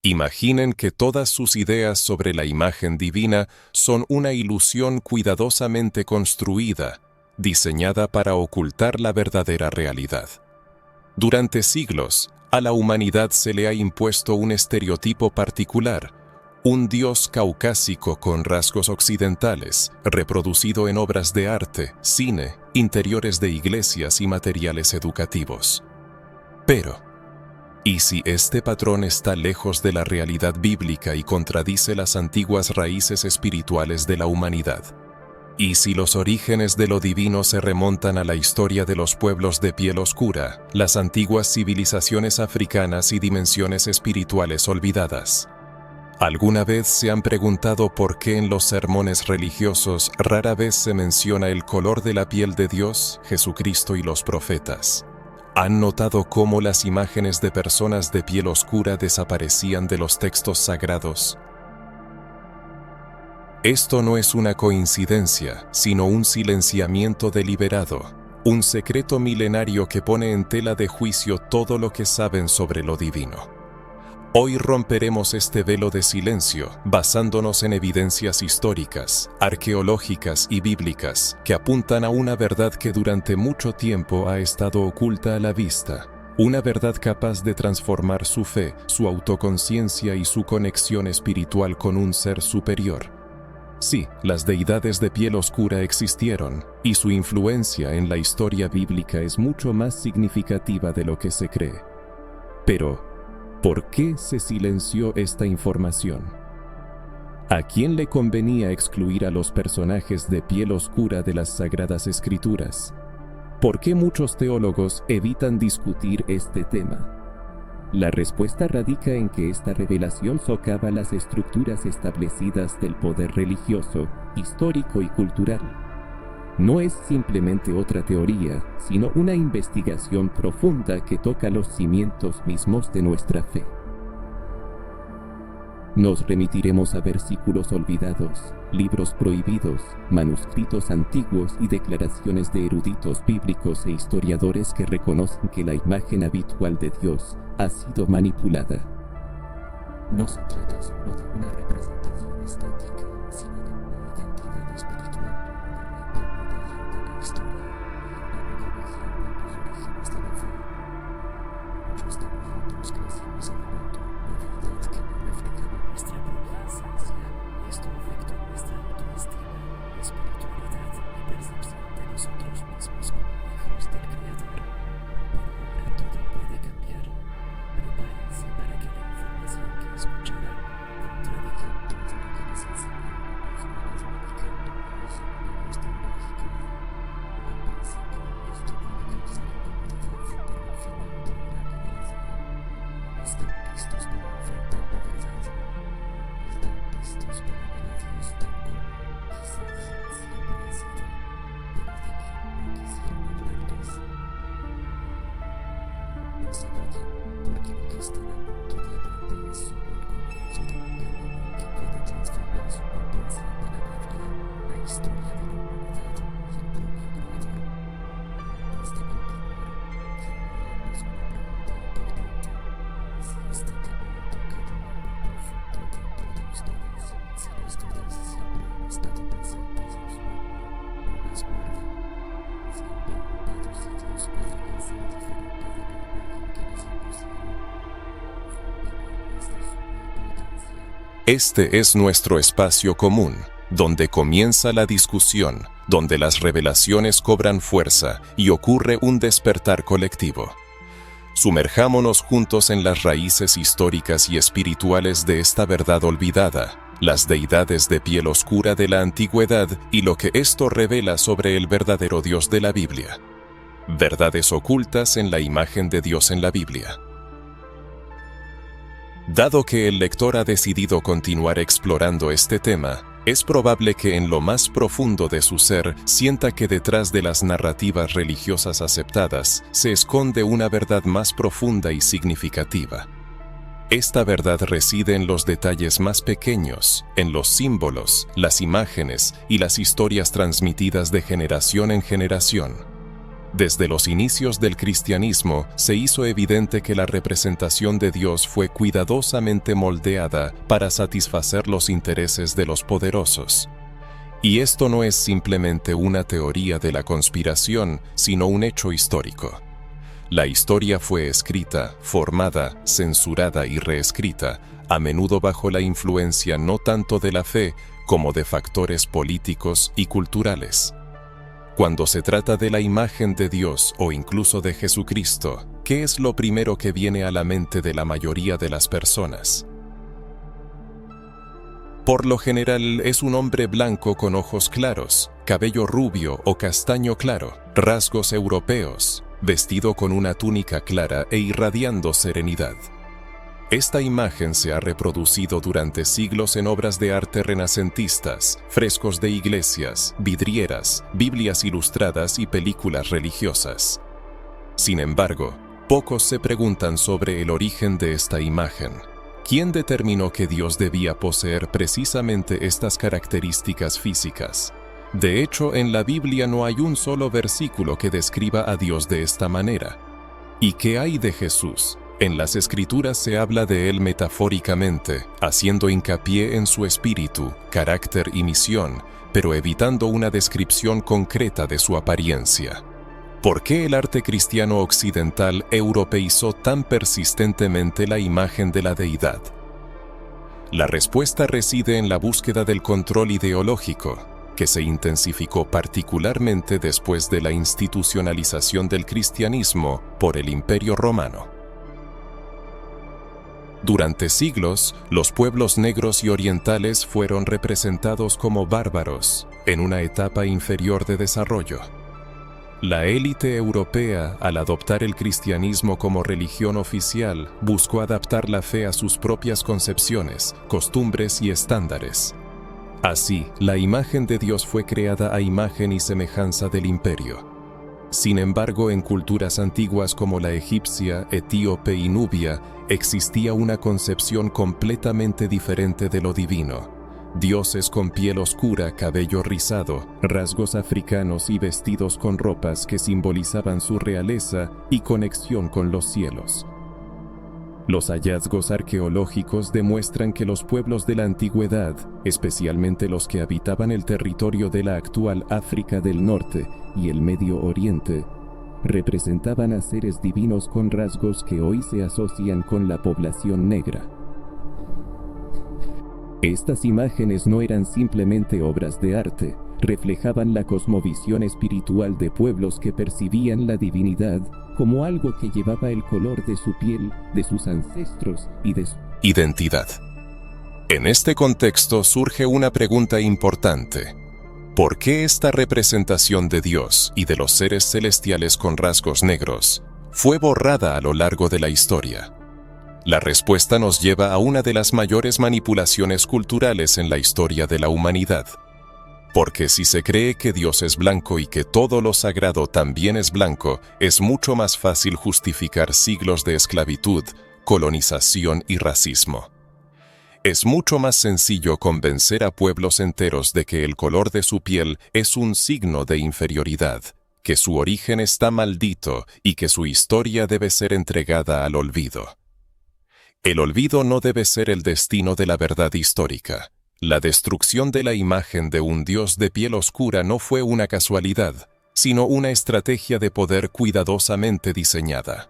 Imaginen que todas sus ideas sobre la imagen divina son una ilusión cuidadosamente construida, diseñada para ocultar la verdadera realidad. Durante siglos, a la humanidad se le ha impuesto un estereotipo particular, un dios caucásico con rasgos occidentales, reproducido en obras de arte, cine, interiores de iglesias y materiales educativos. Pero, ¿y si este patrón está lejos de la realidad bíblica y contradice las antiguas raíces espirituales de la humanidad? ¿Y si los orígenes de lo divino se remontan a la historia de los pueblos de piel oscura, las antiguas civilizaciones africanas y dimensiones espirituales olvidadas? ¿Alguna vez se han preguntado por qué en los sermones religiosos rara vez se menciona el color de la piel de Dios, Jesucristo y los profetas? ¿Han notado cómo las imágenes de personas de piel oscura desaparecían de los textos sagrados? Esto no es una coincidencia, sino un silenciamiento deliberado, un secreto milenario que pone en tela de juicio todo lo que saben sobre lo divino. Hoy romperemos este velo de silencio, basándonos en evidencias históricas, arqueológicas y bíblicas, que apuntan a una verdad que durante mucho tiempo ha estado oculta a la vista, una verdad capaz de transformar su fe, su autoconciencia y su conexión espiritual con un ser superior. Sí, las deidades de piel oscura existieron, y su influencia en la historia bíblica es mucho más significativa de lo que se cree. Pero, ¿por qué se silenció esta información? ¿A quién le convenía excluir a los personajes de piel oscura de las Sagradas Escrituras? ¿Por qué muchos teólogos evitan discutir este tema? La respuesta radica en que esta revelación socava las estructuras establecidas del poder religioso, histórico y cultural. No es simplemente otra teoría, sino una investigación profunda que toca los cimientos mismos de nuestra fe. Nos remitiremos a versículos olvidados, libros prohibidos, manuscritos antiguos y declaraciones de eruditos bíblicos e historiadores que reconocen que la imagen habitual de Dios ha sido manipulada. No se trata solo de una representación estética, sino de una identidad espiritual, de la historia y una revelación de los orígenes de la fe. Muchos de nosotros crecimos en una realidad que no reflejaba nuestra propia esencia, y esto afectó nuestra autoestima, espiritualidad y percepción de nosotros mismos como hijos del Creador. Pero ahora todo puede cambiar. Prepárense para que la información que escucharán contradiga todo lo que les enseñaron en las escuelas medicando y los seminarios teológicos. En principio, esto puede causar incomodidad, pero al final traerá liberación. ¿Están listos para enfrentar la verdad? ¿Están listos para ver a Dios tal como quizás siempre ha sido, pero de quien no quisieron hablarles? No se callen, porque lo que están a punto de aprender es solo el comienzo de un camino que puede transformar su comprensión de la Biblia, la historia de la humanidad y el propio Creador. Antes de continuar, quiero hacerles una pregunta importante. Si este tema ha tocado algo profundo dentro de ustedes, si las dudas siempre han estado presentes en su alma, no las guarden. Si han preguntado si Dios podría ser diferente de la imagen que les impusieron, su opinión es de suma importancia. Este es nuestro espacio común, donde comienza la discusión, donde las revelaciones cobran fuerza y ocurre un despertar colectivo. Sumerjámonos juntos en las raíces históricas y espirituales de esta verdad olvidada, las deidades de piel oscura de la antigüedad y lo que esto revela sobre el verdadero Dios de la Biblia. Verdades ocultas en la imagen de Dios en la Biblia. Dado que el lector ha decidido continuar explorando este tema, es probable que en lo más profundo de su ser sienta que detrás de las narrativas religiosas aceptadas se esconde una verdad más profunda y significativa. Esta verdad reside en los detalles más pequeños, en los símbolos, las imágenes y las historias transmitidas de generación en generación. Desde los inicios del cristianismo se hizo evidente que la representación de Dios fue cuidadosamente moldeada para satisfacer los intereses de los poderosos. Y esto no es simplemente una teoría de la conspiración, sino un hecho histórico. La historia fue escrita, formada, censurada y reescrita, a menudo bajo la influencia no tanto de la fe como de factores políticos y culturales. Cuando se trata de la imagen de Dios o incluso de Jesucristo, ¿qué es lo primero que viene a la mente de la mayoría de las personas? Por lo general es un hombre blanco con ojos claros, cabello rubio o castaño claro, rasgos europeos, vestido con una túnica clara e irradiando serenidad. Esta imagen se ha reproducido durante siglos en obras de arte renacentistas, frescos de iglesias, vidrieras, Biblias ilustradas y películas religiosas. Sin embargo, pocos se preguntan sobre el origen de esta imagen. ¿Quién determinó que Dios debía poseer precisamente estas características físicas? De hecho, en la Biblia no hay un solo versículo que describa a Dios de esta manera. ¿Y qué hay de Jesús? En las Escrituras se habla de él metafóricamente, haciendo hincapié en su espíritu, carácter y misión, pero evitando una descripción concreta de su apariencia. ¿Por qué el arte cristiano occidental europeizó tan persistentemente la imagen de la deidad? La respuesta reside en la búsqueda del control ideológico, que se intensificó particularmente después de la institucionalización del cristianismo por el Imperio Romano. Durante siglos, los pueblos negros y orientales fueron representados como bárbaros, en una etapa inferior de desarrollo. La élite europea, al adoptar el cristianismo como religión oficial, buscó adaptar la fe a sus propias concepciones, costumbres y estándares. Así, la imagen de Dios fue creada a imagen y semejanza del imperio. Sin embargo, en culturas antiguas como la egipcia, etíope y nubia, existía una concepción completamente diferente de lo divino. Dioses con piel oscura, cabello rizado, rasgos africanos y vestidos con ropas que simbolizaban su realeza y conexión con los cielos. Los hallazgos arqueológicos demuestran que los pueblos de la antigüedad, especialmente los que habitaban el territorio de la actual África del Norte y el Medio Oriente, representaban a seres divinos con rasgos que hoy se asocian con la población negra. Estas imágenes no eran simplemente obras de arte, reflejaban la cosmovisión espiritual de pueblos que percibían la divinidad como algo que llevaba el color de su piel, de sus ancestros y de su identidad. En este contexto surge una pregunta importante. ¿Por qué esta representación de Dios y de los seres celestiales con rasgos negros fue borrada a lo largo de la historia? La respuesta nos lleva a una de las mayores manipulaciones culturales en la historia de la humanidad. Porque si se cree que Dios es blanco y que todo lo sagrado también es blanco, es mucho más fácil justificar siglos de esclavitud, colonización y racismo. Es mucho más sencillo convencer a pueblos enteros de que el color de su piel es un signo de inferioridad, que su origen está maldito y que su historia debe ser entregada al olvido. El olvido no debe ser el destino de la verdad histórica. La destrucción de la imagen de un Dios de piel oscura no fue una casualidad, sino una estrategia de poder cuidadosamente diseñada.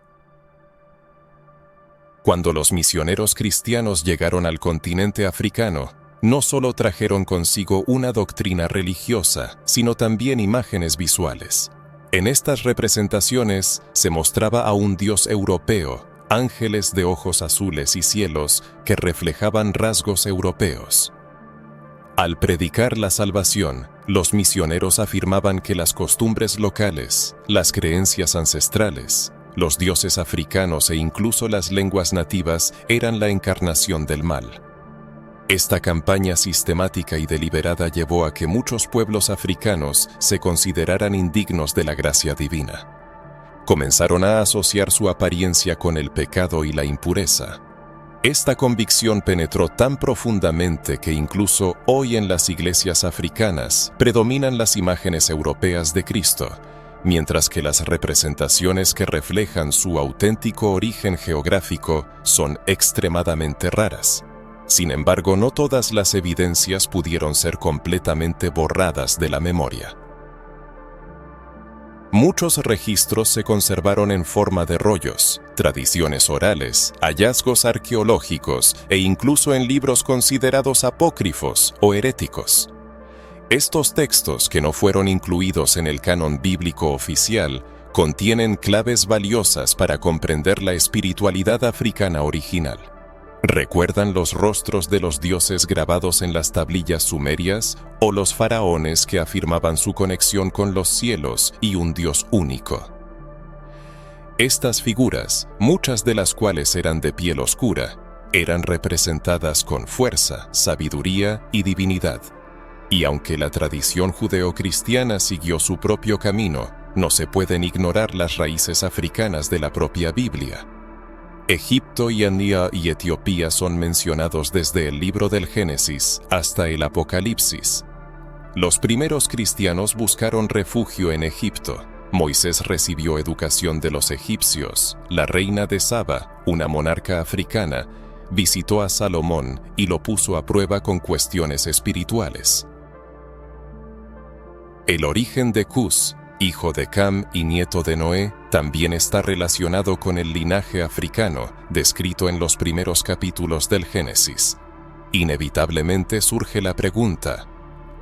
Cuando los misioneros cristianos llegaron al continente africano, no solo trajeron consigo una doctrina religiosa, sino también imágenes visuales. En estas representaciones se mostraba a un Dios europeo, ángeles de ojos azules y cielos que reflejaban rasgos europeos. Al predicar la salvación, los misioneros afirmaban que las costumbres locales, las creencias ancestrales, los dioses africanos e incluso las lenguas nativas eran la encarnación del mal. Esta campaña sistemática y deliberada llevó a que muchos pueblos africanos se consideraran indignos de la gracia divina. Comenzaron a asociar su apariencia con el pecado y la impureza. Esta convicción penetró tan profundamente que incluso hoy en las iglesias africanas predominan las imágenes europeas de Cristo, mientras que las representaciones que reflejan su auténtico origen geográfico son extremadamente raras. Sin embargo, no todas las evidencias pudieron ser completamente borradas de la memoria. Muchos registros se conservaron en forma de rollos, tradiciones orales, hallazgos arqueológicos e incluso en libros considerados apócrifos o heréticos. Estos textos, que no fueron incluidos en el canon bíblico oficial, contienen claves valiosas para comprender la espiritualidad africana original. ¿Recuerdan los rostros de los dioses grabados en las tablillas sumerias o los faraones que afirmaban su conexión con los cielos y un Dios único? Estas figuras, muchas de las cuales eran de piel oscura, eran representadas con fuerza, sabiduría y divinidad. Y aunque la tradición judeocristiana siguió su propio camino, no se pueden ignorar las raíces africanas de la propia Biblia. Egipto, Ania y Etiopía son mencionados desde el libro del Génesis hasta el Apocalipsis. Los primeros cristianos buscaron refugio en Egipto. Moisés recibió educación de los egipcios. La reina de Saba, una monarca africana, visitó a Salomón y lo puso a prueba con cuestiones espirituales. El origen de Cus, hijo de Cam y nieto de Noé, también está relacionado con el linaje africano descrito en los primeros capítulos del Génesis. Inevitablemente surge la pregunta: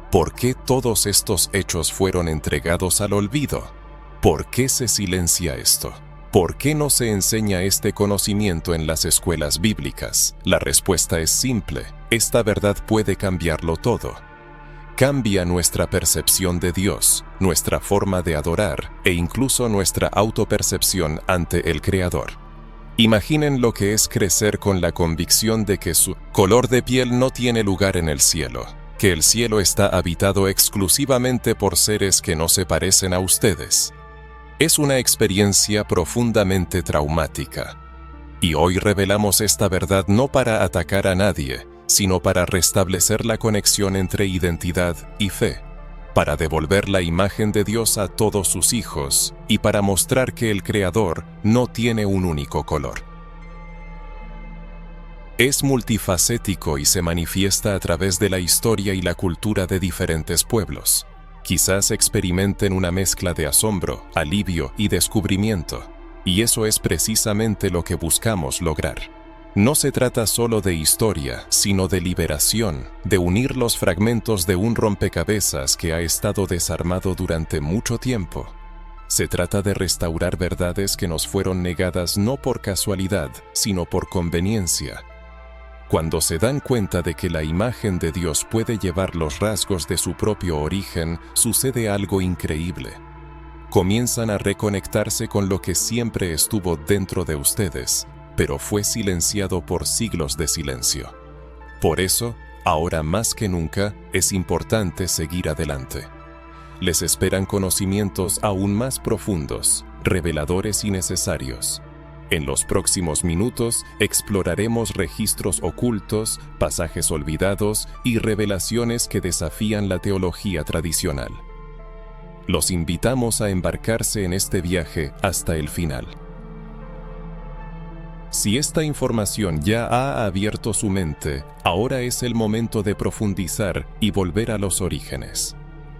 ¿por qué todos estos hechos fueron entregados al olvido? ¿Por qué se silencia esto? ¿Por qué no se enseña este conocimiento en las escuelas bíblicas? La respuesta es simple: esta verdad puede cambiarlo todo. Cambia nuestra percepción de Dios, nuestra forma de adorar e incluso nuestra autopercepción ante el Creador. Imaginen lo que es crecer con la convicción de que su color de piel no tiene lugar en el cielo, que el cielo está habitado exclusivamente por seres que no se parecen a ustedes. Es una experiencia profundamente traumática. Y hoy revelamos esta verdad no para atacar a nadie, sino para restablecer la conexión entre identidad y fe, para devolver la imagen de Dios a todos sus hijos y para mostrar que el Creador no tiene un único color. Es multifacético y se manifiesta a través de la historia y la cultura de diferentes pueblos. Quizás experimenten una mezcla de asombro, alivio y descubrimiento, y eso es precisamente lo que buscamos lograr. No se trata solo de historia, sino de liberación, de unir los fragmentos de un rompecabezas que ha estado desarmado durante mucho tiempo. Se trata de restaurar verdades que nos fueron negadas no por casualidad, sino por conveniencia. Cuando se dan cuenta de que la imagen de Dios puede llevar los rasgos de su propio origen, sucede algo increíble. Comienzan a reconectarse con lo que siempre estuvo dentro de ustedes, pero fue silenciado por siglos de silencio. Por eso, ahora más que nunca, es importante seguir adelante. Les esperan conocimientos aún más profundos, reveladores y necesarios. En los próximos minutos exploraremos registros ocultos, pasajes olvidados y revelaciones que desafían la teología tradicional. Los invitamos a embarcarse en este viaje hasta el final. Si esta información ya ha abierto su mente, ahora es el momento de profundizar y volver a los orígenes.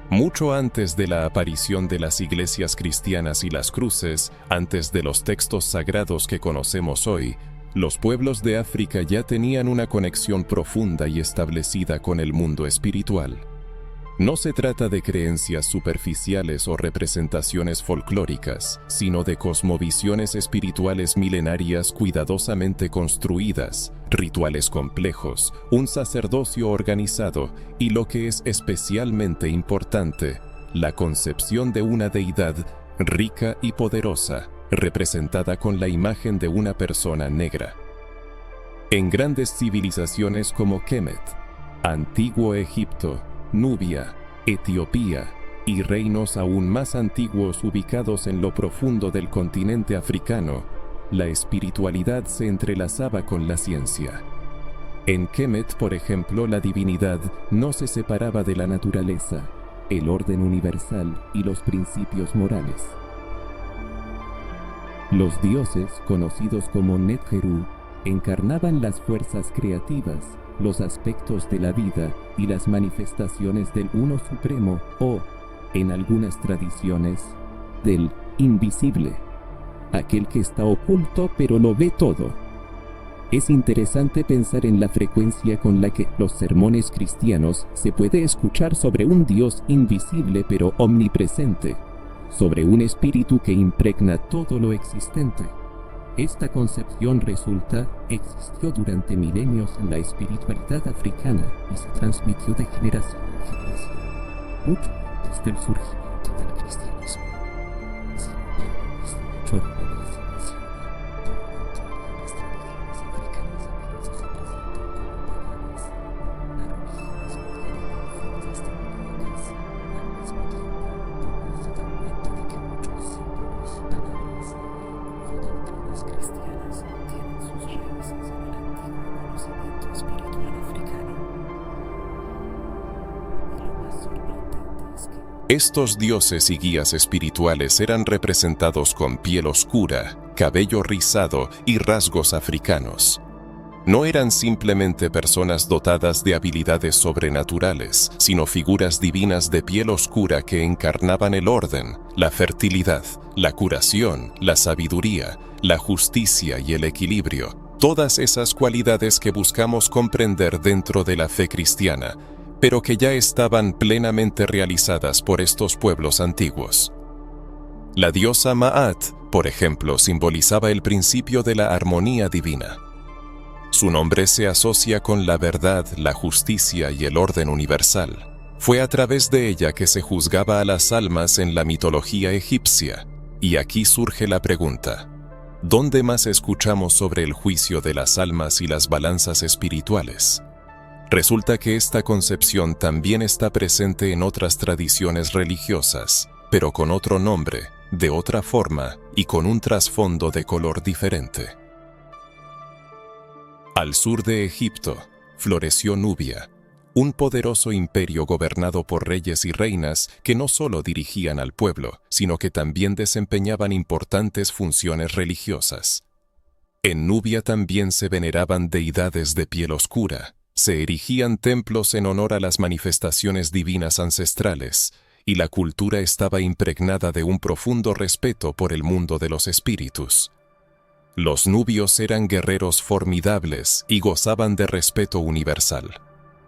Mucho antes de la aparición de las iglesias cristianas y las cruces, antes de los textos sagrados que conocemos hoy, los pueblos de África ya tenían una conexión profunda y establecida con el mundo espiritual. No se trata de creencias superficiales o representaciones folclóricas, sino de cosmovisiones espirituales milenarias cuidadosamente construidas, rituales complejos, un sacerdocio organizado y, lo que es especialmente importante, la concepción de una deidad rica y poderosa, representada con la imagen de una persona negra. En grandes civilizaciones como Kemet, Antiguo Egipto, Nubia, Etiopía y reinos aún más antiguos ubicados en lo profundo del continente africano, la espiritualidad se entrelazaba con la ciencia. En Kemet, por ejemplo, la divinidad no se separaba de la naturaleza. el orden universal y los principios morales. Los dioses, conocidos como Netjeru, encarnaban las fuerzas creativas, los aspectos de la vida y las manifestaciones del Uno Supremo o, en algunas tradiciones, del invisible, aquel que está oculto pero lo ve todo. Es interesante pensar en la frecuencia con la que los sermones cristianos se puede escuchar sobre un Dios invisible pero omnipresente, sobre un espíritu que impregna todo lo existente. Esta concepción existió durante milenios en la espiritualidad africana y se transmitió de generación en generación, mucho antes del surgimiento del cristianismo. Sin embargo, estos dioses y guías espirituales eran representados con piel oscura, cabello rizado y rasgos africanos. No eran simplemente personas dotadas de habilidades sobrenaturales, sino figuras divinas de piel oscura que encarnaban el orden, la fertilidad, la curación, la sabiduría, la justicia y el equilibrio. Todas esas cualidades que buscamos comprender dentro de la fe cristiana, pero que ya estaban plenamente realizadas por estos pueblos antiguos. La diosa Ma'at, por ejemplo, simbolizaba el principio de la armonía divina. Su nombre se asocia con la verdad, la justicia y el orden universal. Fue a través de ella que se juzgaba a las almas en la mitología egipcia. Y aquí surge la pregunta: ¿dónde más escuchamos sobre el juicio de las almas y las balanzas espirituales? Resulta que esta concepción también está presente en otras tradiciones religiosas, pero con otro nombre, de otra forma y con un trasfondo de color diferente. Al sur de Egipto, floreció Nubia, un poderoso imperio gobernado por reyes y reinas que no solo dirigían al pueblo, sino que también desempeñaban importantes funciones religiosas. En Nubia también se veneraban deidades de piel oscura, se erigían templos en honor a las manifestaciones divinas ancestrales, y la cultura estaba impregnada de un profundo respeto por el mundo de los espíritus. Los nubios eran guerreros formidables y gozaban de respeto universal.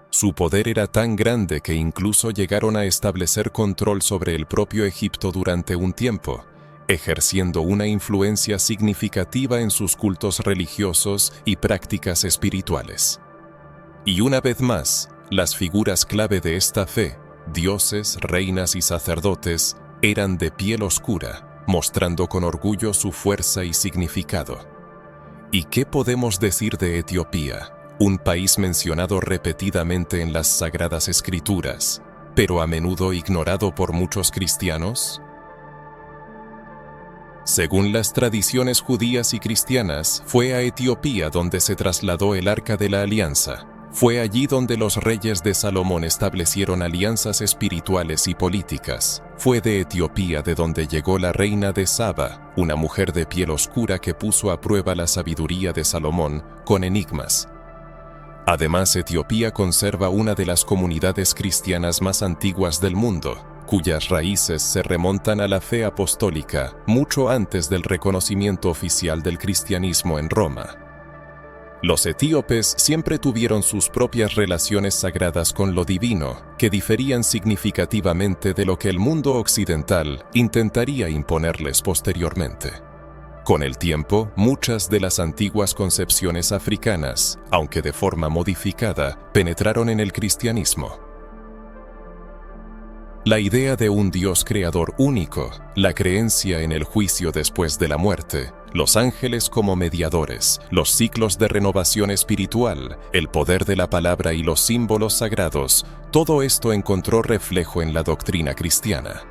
Su poder era tan grande que incluso llegaron a establecer control sobre el propio Egipto durante un tiempo, ejerciendo una influencia significativa en sus cultos religiosos y prácticas espirituales. Y una vez más, las figuras clave de esta fe, dioses, reinas y sacerdotes, eran de piel oscura, mostrando con orgullo su fuerza y significado. ¿Y qué podemos decir de Etiopía, un país mencionado repetidamente en las Sagradas Escrituras, pero a menudo ignorado por muchos cristianos? Según las tradiciones judías y cristianas, fue a Etiopía donde se trasladó el Arca de la Alianza. Fue allí donde los reyes de Salomón establecieron alianzas espirituales y políticas. Fue de Etiopía de donde llegó la reina de Saba, una mujer de piel oscura que puso a prueba la sabiduría de Salomón con enigmas. Además, Etiopía conserva una de las comunidades cristianas más antiguas del mundo, cuyas raíces se remontan a la fe apostólica mucho antes del reconocimiento oficial del cristianismo en Roma. Los etíopes siempre tuvieron sus propias relaciones sagradas con lo divino, que diferían significativamente de lo que el mundo occidental intentaría imponerles posteriormente. Con el tiempo, muchas de las antiguas concepciones africanas, aunque de forma modificada, penetraron en el cristianismo. La idea de un Dios creador único, la creencia en el juicio después de la muerte, los ángeles como mediadores, los ciclos de renovación espiritual, el poder de la palabra y los símbolos sagrados, todo esto encontró reflejo en la doctrina cristiana.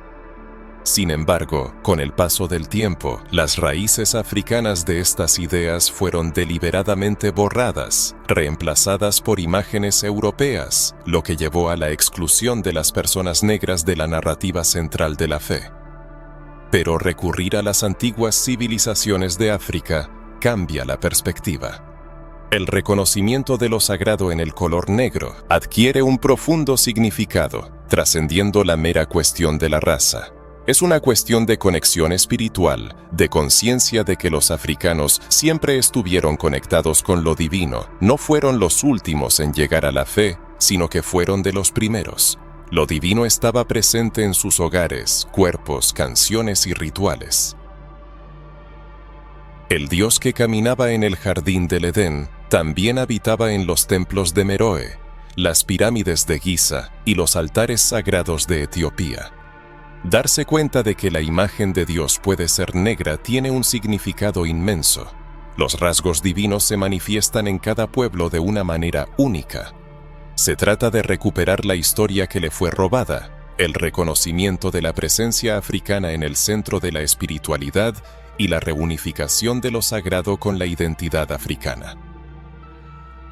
Sin embargo, con el paso del tiempo, las raíces africanas de estas ideas fueron deliberadamente borradas, reemplazadas por imágenes europeas, lo que llevó a la exclusión de las personas negras de la narrativa central de la fe. Pero recurrir a las antiguas civilizaciones de África cambia la perspectiva. El reconocimiento de lo sagrado en el color negro adquiere un profundo significado, trascendiendo la mera cuestión de la raza. Es una cuestión de conexión espiritual, de conciencia de que los africanos siempre estuvieron conectados con lo divino, no fueron los últimos en llegar a la fe, sino que fueron de los primeros. Lo divino estaba presente en sus hogares, cuerpos, canciones y rituales. El Dios que caminaba en el jardín del Edén también habitaba en los templos de Meroe, las pirámides de Giza y los altares sagrados de Etiopía. Darse cuenta de que la imagen de Dios puede ser negra tiene un significado inmenso. Los rasgos divinos se manifiestan en cada pueblo de una manera única. Se trata de recuperar la historia que le fue robada, el reconocimiento de la presencia africana en el centro de la espiritualidad y la reunificación de lo sagrado con la identidad africana.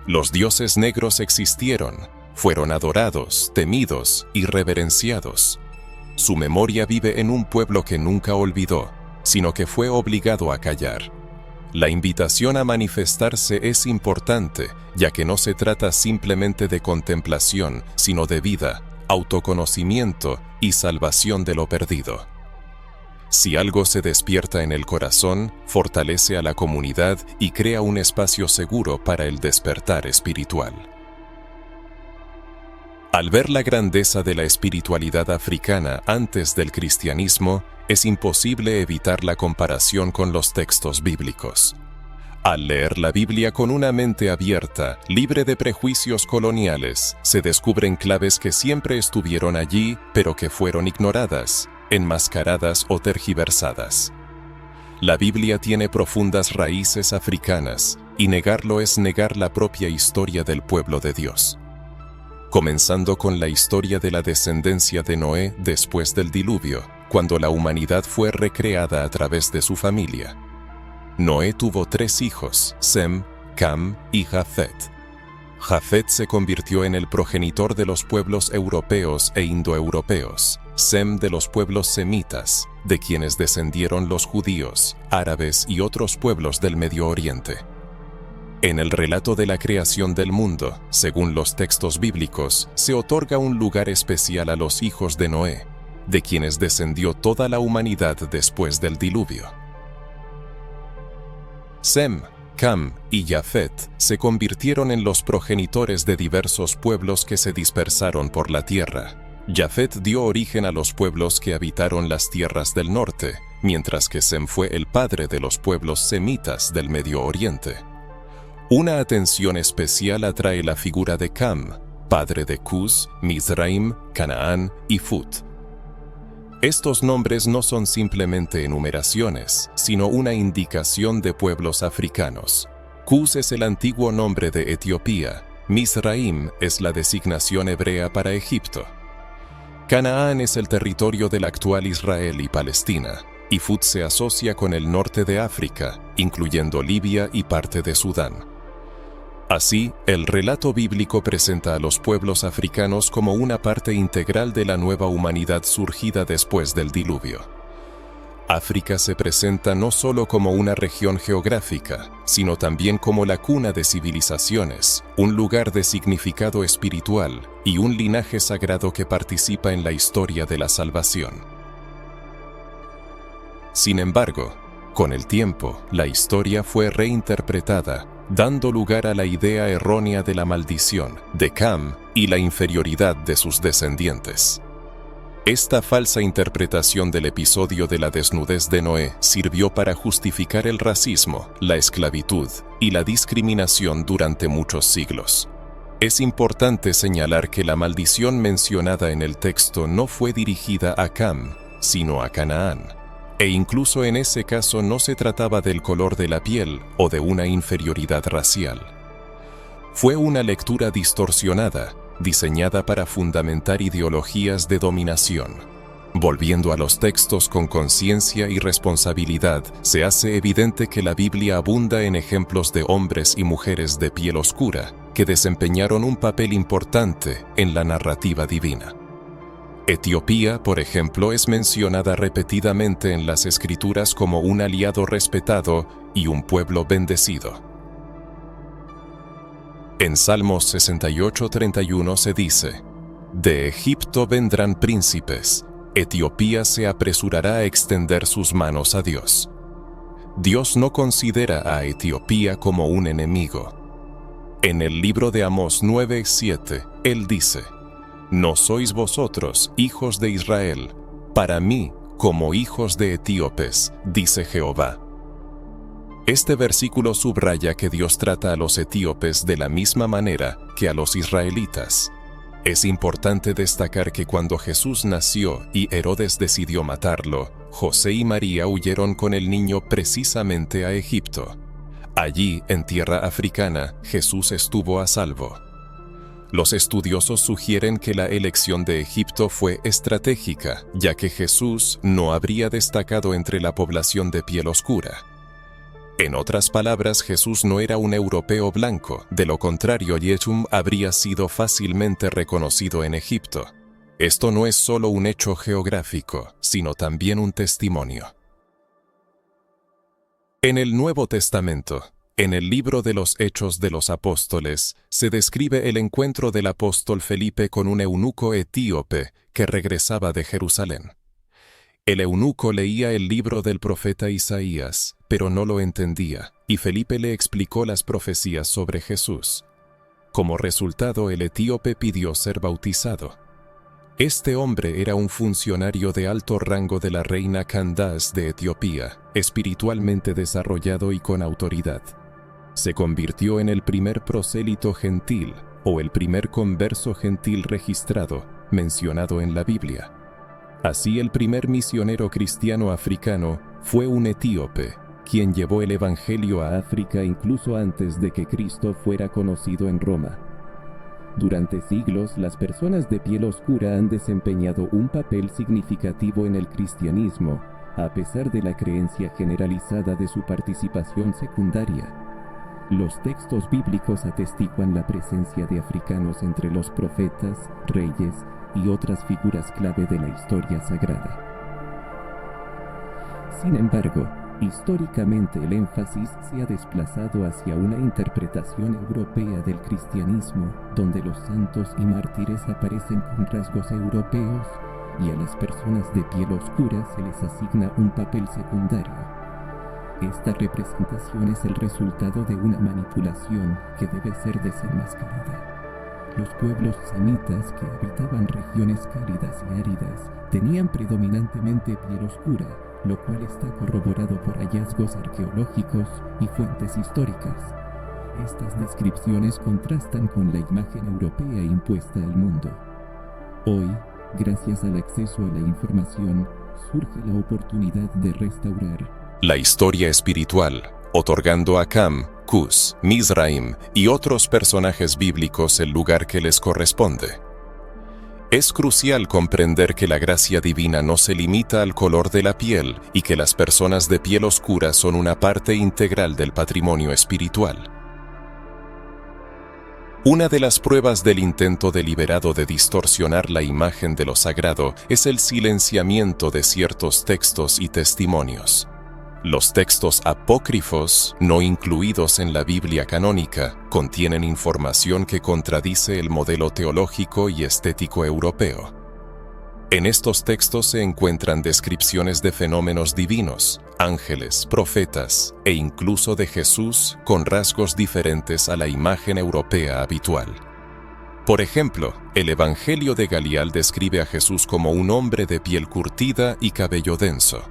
Los dioses negros existieron, fueron adorados, temidos y reverenciados. Su memoria vive en un pueblo que nunca olvidó, sino que fue obligado a callar. La invitación a manifestarse es importante, ya que no se trata simplemente de contemplación, sino de vida, autoconocimiento y salvación de lo perdido. Si algo se despierta en el corazón, fortalece a la comunidad y crea un espacio seguro para el despertar espiritual. Al ver la grandeza de la espiritualidad africana antes del cristianismo, es imposible evitar la comparación con los textos bíblicos. Al leer la Biblia con una mente abierta, libre de prejuicios coloniales, se descubren claves que siempre estuvieron allí, pero que fueron ignoradas, enmascaradas o tergiversadas. La Biblia tiene profundas raíces africanas, y negarlo es negar la propia historia del pueblo de Dios. Comenzando con la historia de la descendencia de Noé después del diluvio, cuando la humanidad fue recreada a través de su familia. Noé tuvo 3 hijos, Sem, Cam y Jafet. Jafet se convirtió en el progenitor de los pueblos europeos e indoeuropeos, Sem de los pueblos semitas, de quienes descendieron los judíos, árabes y otros pueblos del Medio Oriente. En el relato de la creación del mundo, según los textos bíblicos, se otorga un lugar especial a los hijos de Noé, de quienes descendió toda la humanidad después del diluvio. Sem, Cam y Jafet se convirtieron en los progenitores de diversos pueblos que se dispersaron por la tierra. Jafet dio origen a los pueblos que habitaron las tierras del norte, mientras que Sem fue el padre de los pueblos semitas del Medio Oriente. Una atención especial atrae la figura de Cam, padre de Cus, Mizraim, Canaán y Fut. Estos nombres no son simplemente enumeraciones, sino una indicación de pueblos africanos. Cus es el antiguo nombre de Etiopía, Mizraim es la designación hebrea para Egipto. Canaán es el territorio del actual Israel y Palestina, y Fut se asocia con el norte de África, incluyendo Libia y parte de Sudán. Así, el relato bíblico presenta a los pueblos africanos como una parte integral de la nueva humanidad surgida después del diluvio. África se presenta no solo como una región geográfica, sino también como la cuna de civilizaciones, un lugar de significado espiritual y un linaje sagrado que participa en la historia de la salvación. Sin embargo, con el tiempo, la historia fue reinterpretada, dando lugar a la idea errónea de la maldición de Cam y la inferioridad de sus descendientes. Esta falsa interpretación del episodio de la desnudez de Noé sirvió para justificar el racismo, la esclavitud y la discriminación durante muchos siglos. Es importante señalar que la maldición mencionada en el texto no fue dirigida a Cam, sino a Canaán. E incluso en ese caso no se trataba del color de la piel o de una inferioridad racial. Fue una lectura distorsionada, diseñada para fundamentar ideologías de dominación. Volviendo a los textos con conciencia y responsabilidad, se hace evidente que la Biblia abunda en ejemplos de hombres y mujeres de piel oscura que desempeñaron un papel importante en la narrativa divina. Etiopía, por ejemplo, es mencionada repetidamente en las Escrituras como un aliado respetado y un pueblo bendecido. En Salmos 68:31 se dice: «De Egipto vendrán príncipes, Etiopía se apresurará a extender sus manos a Dios». Dios no considera a Etiopía como un enemigo. En el libro de Amós 9:7, Él dice: «No sois vosotros, hijos de Israel, para mí como hijos de etíopes, dice Jehová». Este versículo subraya que Dios trata a los etíopes de la misma manera que a los israelitas. Es importante destacar que cuando Jesús nació y Herodes decidió matarlo, José y María huyeron con el niño precisamente a Egipto. Allí, en tierra africana, Jesús estuvo a salvo. Los estudiosos sugieren que la elección de Egipto fue estratégica, ya que Jesús no habría destacado entre la población de piel oscura. En otras palabras, Jesús no era un europeo blanco, de lo contrario, Yeshua habría sido fácilmente reconocido en Egipto. Esto no es solo un hecho geográfico, sino también un testimonio. En el Nuevo Testamento, en el libro de los Hechos de los Apóstoles, se describe el encuentro del apóstol Felipe con un eunuco etíope que regresaba de Jerusalén. El eunuco leía el libro del profeta Isaías, pero no lo entendía, y Felipe le explicó las profecías sobre Jesús. Como resultado, el etíope pidió ser bautizado. Este hombre era un funcionario de alto rango de la reina Candace de Etiopía, espiritualmente desarrollado y con autoridad. Se convirtió en el primer prosélito gentil, o el primer converso gentil registrado, mencionado en la Biblia. Así, el primer misionero cristiano africano fue un etíope, quien llevó el evangelio a África incluso antes de que Cristo fuera conocido en Roma. Durante siglos, las personas de piel oscura han desempeñado un papel significativo en el cristianismo, a pesar de la creencia generalizada de su participación secundaria. Los textos bíblicos atestiguan la presencia de africanos entre los profetas, reyes y otras figuras clave de la historia sagrada. Sin embargo, históricamente el énfasis se ha desplazado hacia una interpretación europea del cristianismo, donde los santos y mártires aparecen con rasgos europeos y a las personas de piel oscura se les asigna un papel secundario. Esta representación es el resultado de una manipulación que debe ser desenmascarada. Los pueblos semitas que habitaban regiones cálidas y áridas tenían predominantemente piel oscura, lo cual está corroborado por hallazgos arqueológicos y fuentes históricas. Estas descripciones contrastan con la imagen europea impuesta al mundo. Hoy, gracias al acceso a la información, surge la oportunidad de restaurar la historia espiritual, otorgando a Cam, Cus, Mizraim y otros personajes bíblicos el lugar que les corresponde. Es crucial comprender que la gracia divina no se limita al color de la piel y que las personas de piel oscura son una parte integral del patrimonio espiritual. Una de las pruebas del intento deliberado de distorsionar la imagen de lo sagrado es el silenciamiento de ciertos textos y testimonios. Los textos apócrifos, no incluidos en la Biblia canónica, contienen información que contradice el modelo teológico y estético europeo. En estos textos se encuentran descripciones de fenómenos divinos, ángeles, profetas e incluso de Jesús con rasgos diferentes a la imagen europea habitual. Por ejemplo, el Evangelio de Galial describe a Jesús como un hombre de piel curtida y cabello denso.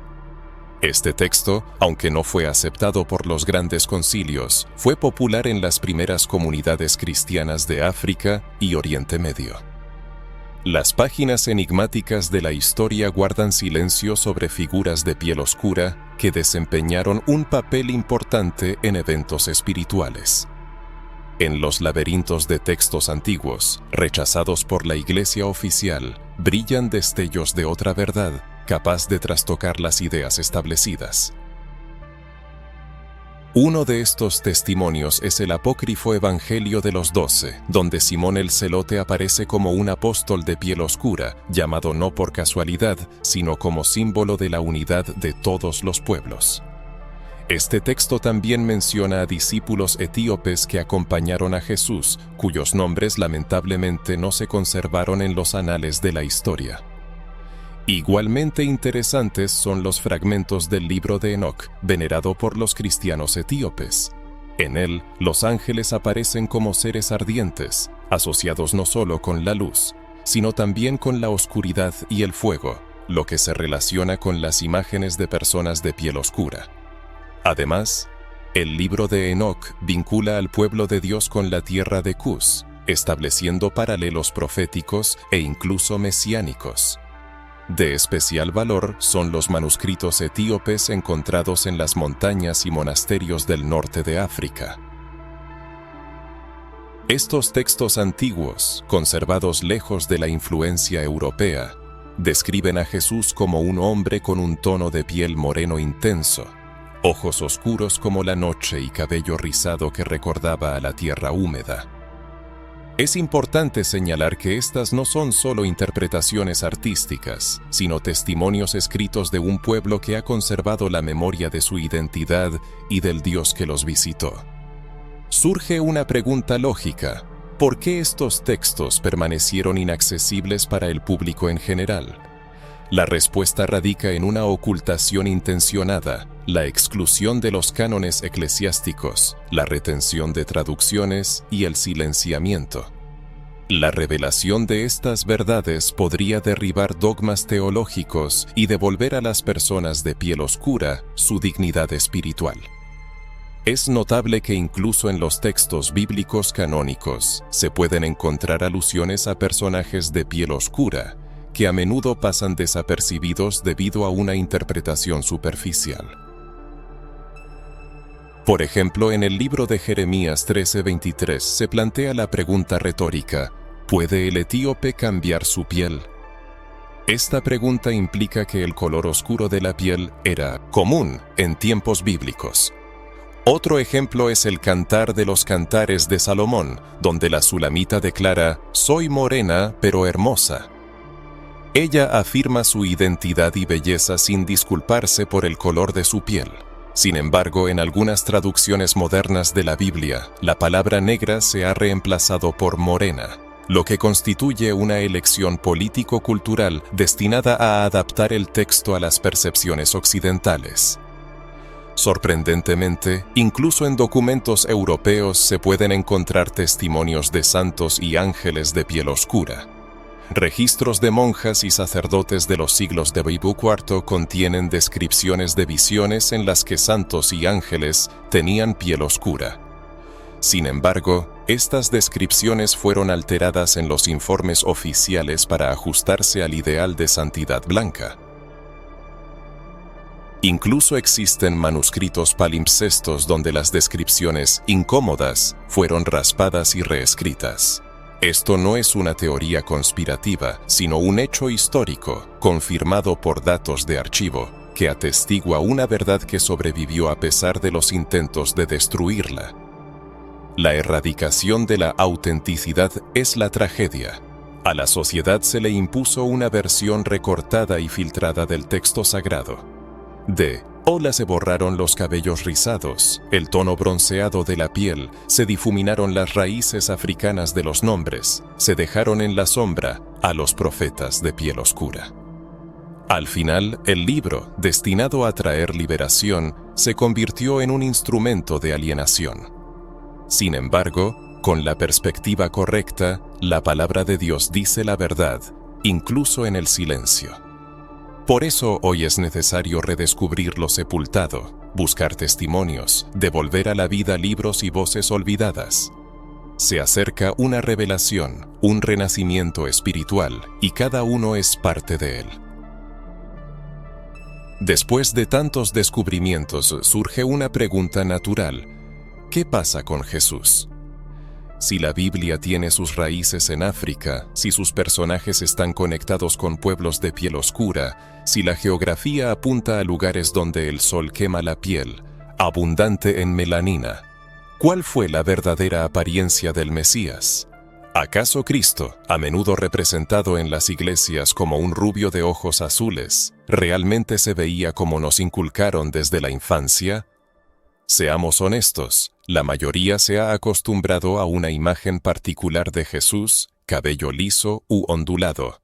Este texto, aunque no fue aceptado por los grandes concilios, fue popular en las primeras comunidades cristianas de África y Oriente Medio. Las páginas enigmáticas de la historia guardan silencio sobre figuras de piel oscura que desempeñaron un papel importante en eventos espirituales. En los laberintos de textos antiguos, rechazados por la Iglesia oficial, brillan destellos de otra verdad, capaz de trastocar las ideas establecidas. Uno de estos testimonios es el apócrifo Evangelio de los 12, donde Simón el Celote aparece como un apóstol de piel oscura, llamado no por casualidad, sino como símbolo de la unidad de todos los pueblos. Este texto también menciona a discípulos etíopes que acompañaron a Jesús, cuyos nombres lamentablemente no se conservaron en los anales de la historia. Igualmente interesantes son los fragmentos del libro de Enoc, venerado por los cristianos etíopes. En él, los ángeles aparecen como seres ardientes, asociados no solo con la luz, sino también con la oscuridad y el fuego, lo que se relaciona con las imágenes de personas de piel oscura. Además, el libro de Enoc vincula al pueblo de Dios con la tierra de Cus, estableciendo paralelos proféticos e incluso mesiánicos. De especial valor son los manuscritos etíopes encontrados en las montañas y monasterios del norte de África. Estos textos antiguos, conservados lejos de la influencia europea, describen a Jesús como un hombre con un tono de piel moreno intenso, ojos oscuros como la noche y cabello rizado que recordaba a la tierra húmeda. Es importante señalar que estas no son solo interpretaciones artísticas, sino testimonios escritos de un pueblo que ha conservado la memoria de su identidad y del Dios que los visitó. Surge una pregunta lógica: ¿por qué estos textos permanecieron inaccesibles para el público en general? La respuesta radica en una ocultación intencionada, la exclusión de los cánones eclesiásticos, la retención de traducciones y el silenciamiento. La revelación de estas verdades podría derribar dogmas teológicos y devolver a las personas de piel oscura su dignidad espiritual. Es notable que incluso en los textos bíblicos canónicos se pueden encontrar alusiones a personajes de piel oscura, que a menudo pasan desapercibidos debido a una interpretación superficial. Por ejemplo, en el libro de Jeremías 13:23 se plantea la pregunta retórica: ¿puede el etíope cambiar su piel? Esta pregunta implica que el color oscuro de la piel era común en tiempos bíblicos. Otro ejemplo es el Cantar de los Cantares de Salomón, donde la sulamita declara: «Soy morena, pero hermosa». Ella afirma su identidad y belleza sin disculparse por el color de su piel. Sin embargo, en algunas traducciones modernas de la Biblia, la palabra negra se ha reemplazado por morena, lo que constituye una elección político-cultural destinada a adaptar el texto a las percepciones occidentales. Sorprendentemente, incluso en documentos europeos se pueden encontrar testimonios de santos y ángeles de piel oscura. Registros de monjas y sacerdotes de los siglos de IV contienen descripciones de visiones en las que santos y ángeles tenían piel oscura. Sin embargo, estas descripciones fueron alteradas en los informes oficiales para ajustarse al ideal de santidad blanca. Incluso existen manuscritos palimpsestos donde las descripciones incómodas fueron raspadas y reescritas. Esto no es una teoría conspirativa, sino un hecho histórico, confirmado por datos de archivo, que atestigua una verdad que sobrevivió a pesar de los intentos de destruirla. La erradicación de la autenticidad es la tragedia. A la sociedad se le impuso una versión recortada y filtrada del texto sagrado. De Hola se borraron los cabellos rizados, el tono bronceado de la piel, se difuminaron las raíces africanas de los nombres, se dejaron en la sombra a los profetas de piel oscura. Al final, el libro, destinado a traer liberación, se convirtió en un instrumento de alienación. Sin embargo, con la perspectiva correcta, la palabra de Dios dice la verdad, incluso en el silencio. Por eso hoy es necesario redescubrir lo sepultado, buscar testimonios, devolver a la vida libros y voces olvidadas. Se acerca una revelación, un renacimiento espiritual, y cada uno es parte de él. Después de tantos descubrimientos surge una pregunta natural: ¿qué pasa con Jesús? Si la Biblia tiene sus raíces en África, si sus personajes están conectados con pueblos de piel oscura, si la geografía apunta a lugares donde el sol quema la piel, abundante en melanina, ¿cuál fue la verdadera apariencia del Mesías? ¿Acaso Cristo, a menudo representado en las iglesias como un rubio de ojos azules, realmente se veía como nos inculcaron desde la infancia? Seamos honestos, la mayoría se ha acostumbrado a una imagen particular de Jesús, cabello liso u ondulado,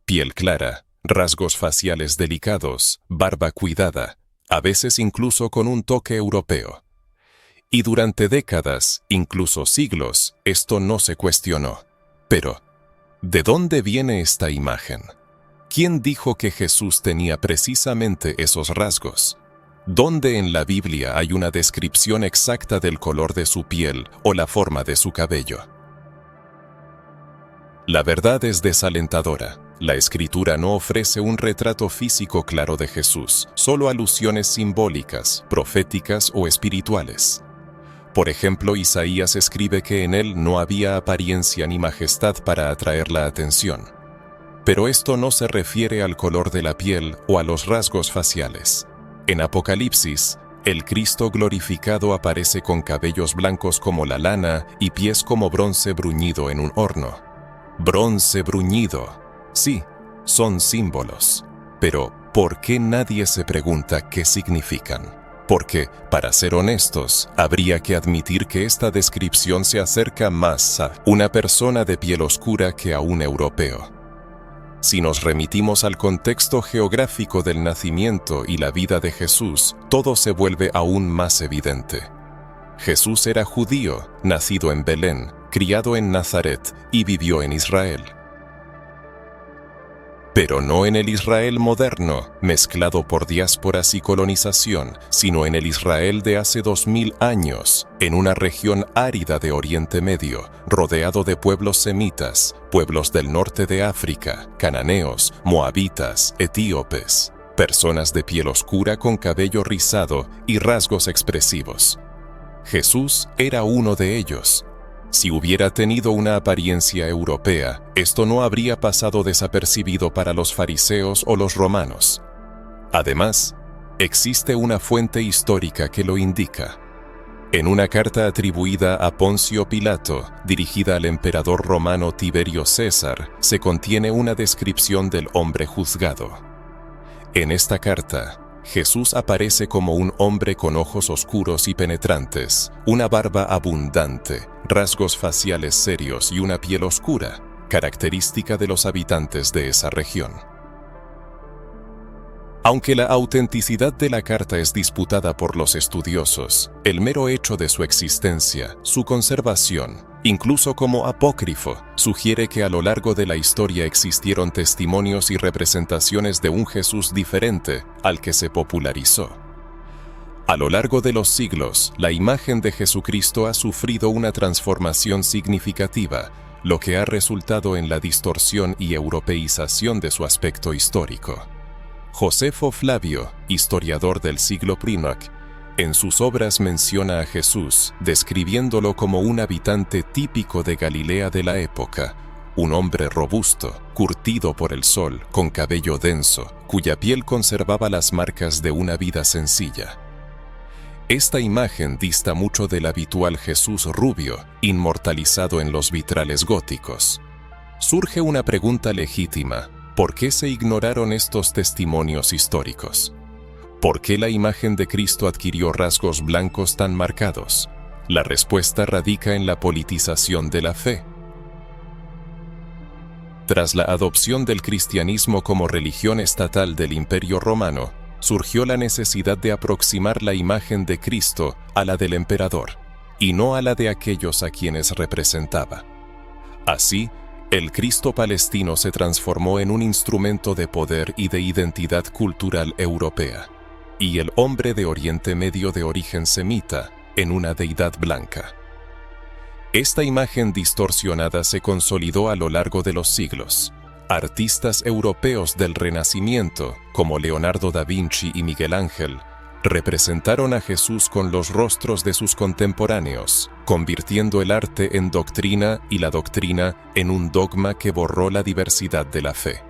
piel clara, rasgos faciales delicados, barba cuidada, a veces incluso con un toque europeo. Y durante décadas, incluso siglos, esto no se cuestionó. Pero, ¿de dónde viene esta imagen? ¿Quién dijo que Jesús tenía precisamente esos rasgos? ¿Dónde en la Biblia hay una descripción exacta del color de su piel o la forma de su cabello? La verdad es desalentadora. La Escritura no ofrece un retrato físico claro de Jesús, solo alusiones simbólicas, proféticas o espirituales. Por ejemplo, Isaías escribe que en él no había apariencia ni majestad para atraer la atención. Pero esto no se refiere al color de la piel o a los rasgos faciales. En Apocalipsis, el Cristo glorificado aparece con cabellos blancos como la lana y pies como bronce bruñido en un horno. Bronce bruñido. Sí, son símbolos. Pero, ¿por qué nadie se pregunta qué significan? Porque, para ser honestos, habría que admitir que esta descripción se acerca más a una persona de piel oscura que a un europeo. Si nos remitimos al contexto geográfico del nacimiento y la vida de Jesús, todo se vuelve aún más evidente. Jesús era judío, nacido en Belén, criado en Nazaret y vivió en Israel. Pero no en el Israel moderno, mezclado por diásporas y colonización, sino en el Israel de hace 2000 años, en una región árida de Oriente Medio, rodeado de pueblos semitas, pueblos del norte de África, cananeos, moabitas, etíopes, personas de piel oscura con cabello rizado y rasgos expresivos. Jesús era uno de ellos. Si hubiera tenido una apariencia europea, esto no habría pasado desapercibido para los fariseos o los romanos. Además, existe una fuente histórica que lo indica. En una carta atribuida a Poncio Pilato, dirigida al emperador romano Tiberio César, se contiene una descripción del hombre juzgado. En esta carta, Jesús aparece como un hombre con ojos oscuros y penetrantes, una barba abundante, rasgos faciales serios y una piel oscura, característica de los habitantes de esa región. Aunque la autenticidad de la carta es disputada por los estudiosos, el mero hecho de su existencia, su conservación, incluso como apócrifo, sugiere que a lo largo de la historia existieron testimonios y representaciones de un Jesús diferente al que se popularizó. A lo largo de los siglos, la imagen de Jesucristo ha sufrido una transformación significativa, lo que ha resultado en la distorsión y europeización de su aspecto histórico. Josefo Flavio, historiador del siglo I, en sus obras menciona a Jesús, describiéndolo como un habitante típico de Galilea de la época, un hombre robusto, curtido por el sol, con cabello denso, cuya piel conservaba las marcas de una vida sencilla. Esta imagen dista mucho del habitual Jesús rubio, inmortalizado en los vitrales góticos. Surge una pregunta legítima: ¿por qué se ignoraron estos testimonios históricos? ¿Por qué la imagen de Cristo adquirió rasgos blancos tan marcados? La respuesta radica en la politización de la fe. Tras la adopción del cristianismo como religión estatal del Imperio Romano, surgió la necesidad de aproximar la imagen de Cristo a la del emperador, y no a la de aquellos a quienes representaba. Así, el Cristo palestino se transformó en un instrumento de poder y de identidad cultural europea, y el hombre de Oriente Medio de origen semita en una deidad blanca. Esta imagen distorsionada se consolidó a lo largo de los siglos. Artistas europeos del Renacimiento, como Leonardo da Vinci y Miguel Ángel, Representaron a Jesús con los rostros de sus contemporáneos, convirtiendo el arte en doctrina y la doctrina en un dogma que borró la diversidad de la fe.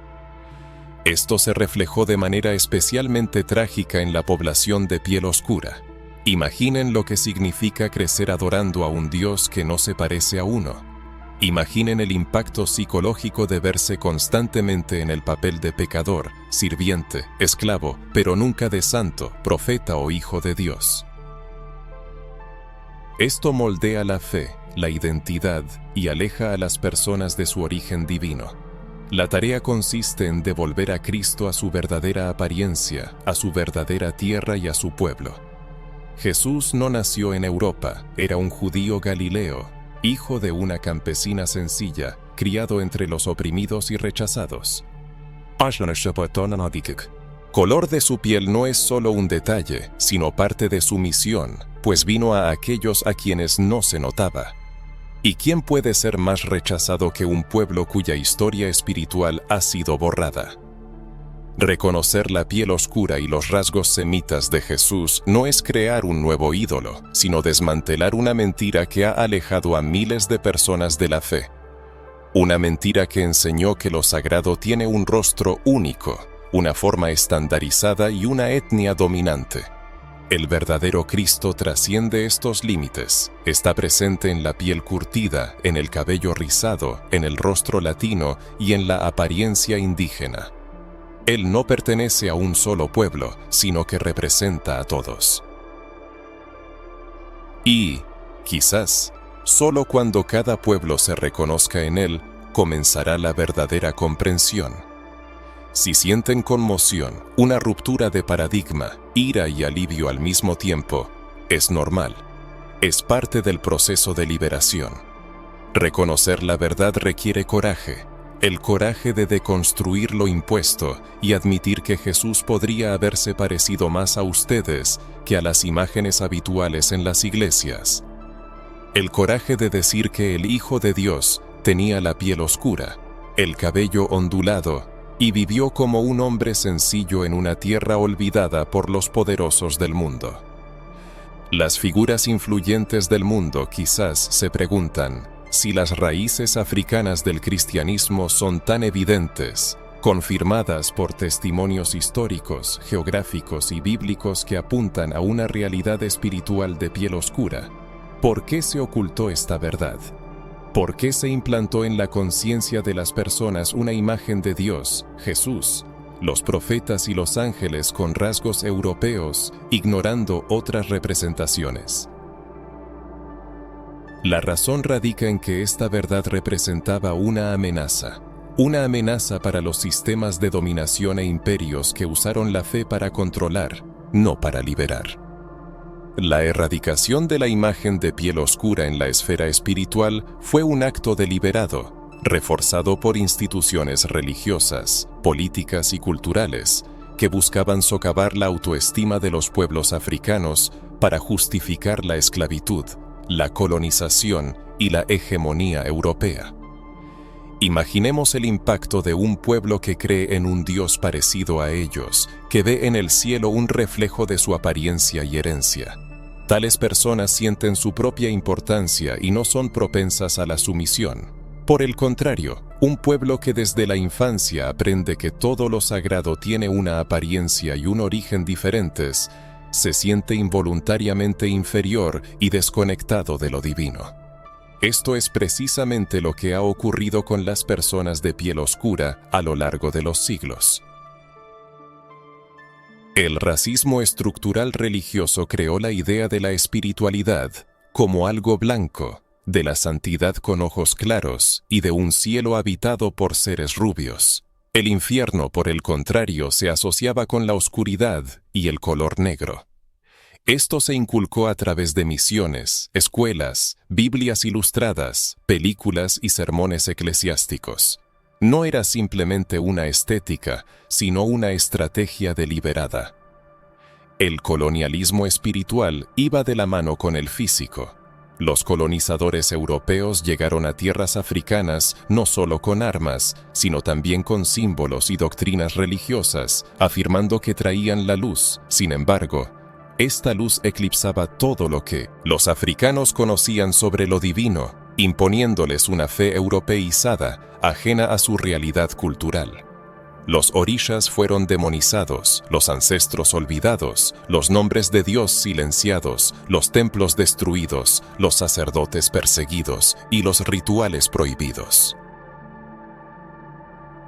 Esto se reflejó de manera especialmente trágica en la población de piel oscura. Imaginen lo que significa crecer adorando a un Dios que no se parece a uno. Imaginen el impacto psicológico de verse constantemente en el papel de pecador, sirviente, esclavo, pero nunca de santo, profeta o hijo de Dios. Esto moldea la fe, la identidad y aleja a las personas de su origen divino. La tarea consiste en devolver a Cristo a su verdadera apariencia, a su verdadera tierra y a su pueblo. Jesús no nació en Europa, era un judío galileo, hijo de una campesina sencilla, criado entre los oprimidos y rechazados. Color de su piel no es solo un detalle, sino parte de su misión, pues vino a aquellos a quienes no se notaba. ¿Y quién puede ser más rechazado que un pueblo cuya historia espiritual ha sido borrada? Reconocer la piel oscura y los rasgos semitas de Jesús no es crear un nuevo ídolo, sino desmantelar una mentira que ha alejado a miles de personas de la fe. Una mentira que enseñó que lo sagrado tiene un rostro único, una forma estandarizada y una etnia dominante. El verdadero Cristo trasciende estos límites, está presente en la piel curtida, en el cabello rizado, en el rostro latino y en la apariencia indígena. Él no pertenece a un solo pueblo, sino que representa a todos. Y, quizás, solo cuando cada pueblo se reconozca en Él, comenzará la verdadera comprensión. Si sienten conmoción, una ruptura de paradigma, ira y alivio al mismo tiempo, es normal. Es parte del proceso de liberación. Reconocer la verdad requiere coraje. El coraje de deconstruir lo impuesto y admitir que Jesús podría haberse parecido más a ustedes que a las imágenes habituales en las iglesias. El coraje de decir que el Hijo de Dios tenía la piel oscura, el cabello ondulado y vivió como un hombre sencillo en una tierra olvidada por los poderosos del mundo. Las figuras influyentes del mundo quizás se preguntan: si las raíces africanas del cristianismo son tan evidentes, confirmadas por testimonios históricos, geográficos y bíblicos que apuntan a una realidad espiritual de piel oscura, ¿por qué se ocultó esta verdad? ¿Por qué se implantó en la conciencia de las personas una imagen de Dios, Jesús, los profetas y los ángeles con rasgos europeos, ignorando otras representaciones? La razón radica en que esta verdad representaba una amenaza para los sistemas de dominación e imperios que usaron la fe para controlar, no para liberar. La erradicación de la imagen de piel oscura en la esfera espiritual fue un acto deliberado, reforzado por instituciones religiosas, políticas y culturales, que buscaban socavar la autoestima de los pueblos africanos para justificar la esclavitud, la colonización y la hegemonía europea. Imaginemos el impacto de un pueblo que cree en un Dios parecido a ellos, que ve en el cielo un reflejo de su apariencia y herencia. Tales personas sienten su propia importancia y no son propensas a la sumisión. Por el contrario, un pueblo que desde la infancia aprende que todo lo sagrado tiene una apariencia y un origen diferentes, se siente involuntariamente inferior y desconectado de lo divino. Esto es precisamente lo que ha ocurrido con las personas de piel oscura a lo largo de los siglos. El racismo estructural religioso creó la idea de la espiritualidad como algo blanco, de la santidad con ojos claros y de un cielo habitado por seres rubios. El infierno, por el contrario, se asociaba con la oscuridad y el color negro. Esto se inculcó a través de misiones, escuelas, Biblias ilustradas, películas y sermones eclesiásticos. No era simplemente una estética, sino una estrategia deliberada. El colonialismo espiritual iba de la mano con el físico. Los colonizadores europeos llegaron a tierras africanas no solo con armas, sino también con símbolos y doctrinas religiosas, afirmando que traían la luz. Sin embargo, esta luz eclipsaba todo lo que los africanos conocían sobre lo divino, imponiéndoles una fe europeizada, ajena a su realidad cultural. Los orishas fueron demonizados, los ancestros olvidados, los nombres de Dios silenciados, los templos destruidos, los sacerdotes perseguidos y los rituales prohibidos.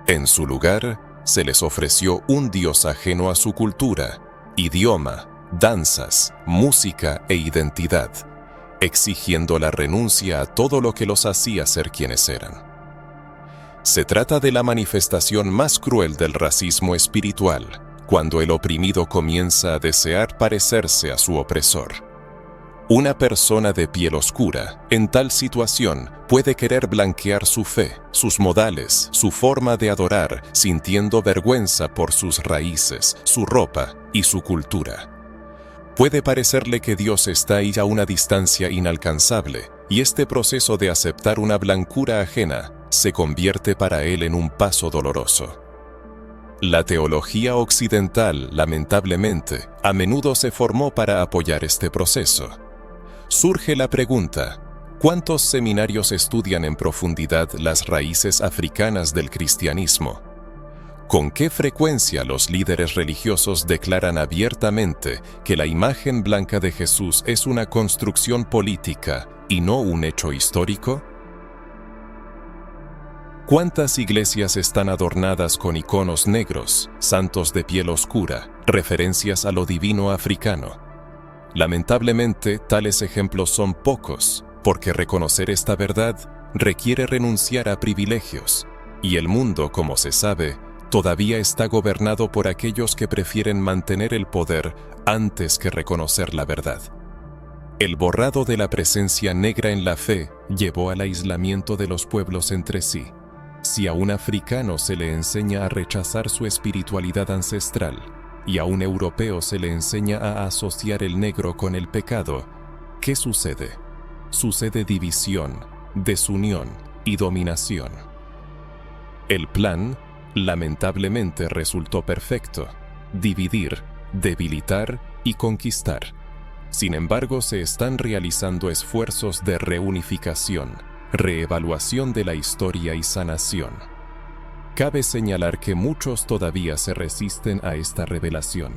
En su lugar, se les ofreció un Dios ajeno a su cultura, idioma, danzas, música e identidad, exigiendo la renuncia a todo lo que los hacía ser quienes eran. Se trata de la manifestación más cruel del racismo espiritual, cuando el oprimido comienza a desear parecerse a su opresor. Una persona de piel oscura, en tal situación, puede querer blanquear su fe, sus modales, su forma de adorar, sintiendo vergüenza por sus raíces, su ropa y su cultura. Puede parecerle que Dios está ahí a una distancia inalcanzable, y este proceso de aceptar una blancura ajena se convierte para él en un paso doloroso. La teología occidental, lamentablemente, a menudo se formó para apoyar este proceso. Surge la pregunta: ¿cuántos seminarios estudian en profundidad las raíces africanas del cristianismo? ¿Con qué frecuencia los líderes religiosos declaran abiertamente que la imagen blanca de Jesús es una construcción política y no un hecho histórico? ¿Cuántas iglesias están adornadas con iconos negros, santos de piel oscura, referencias a lo divino africano? Lamentablemente, tales ejemplos son pocos, porque reconocer esta verdad requiere renunciar a privilegios, y el mundo, como se sabe, todavía está gobernado por aquellos que prefieren mantener el poder antes que reconocer la verdad. El borrado de la presencia negra en la fe llevó al aislamiento de los pueblos entre sí. Si a un africano se le enseña a rechazar su espiritualidad ancestral y a un europeo se le enseña a asociar el negro con el pecado, ¿qué sucede? Sucede división, desunión y dominación. El plan, lamentablemente, resultó perfecto: dividir, debilitar y conquistar. Sin embargo, se están realizando esfuerzos de reunificación, reevaluación de la historia y sanación. Cabe señalar que muchos todavía se resisten a esta revelación.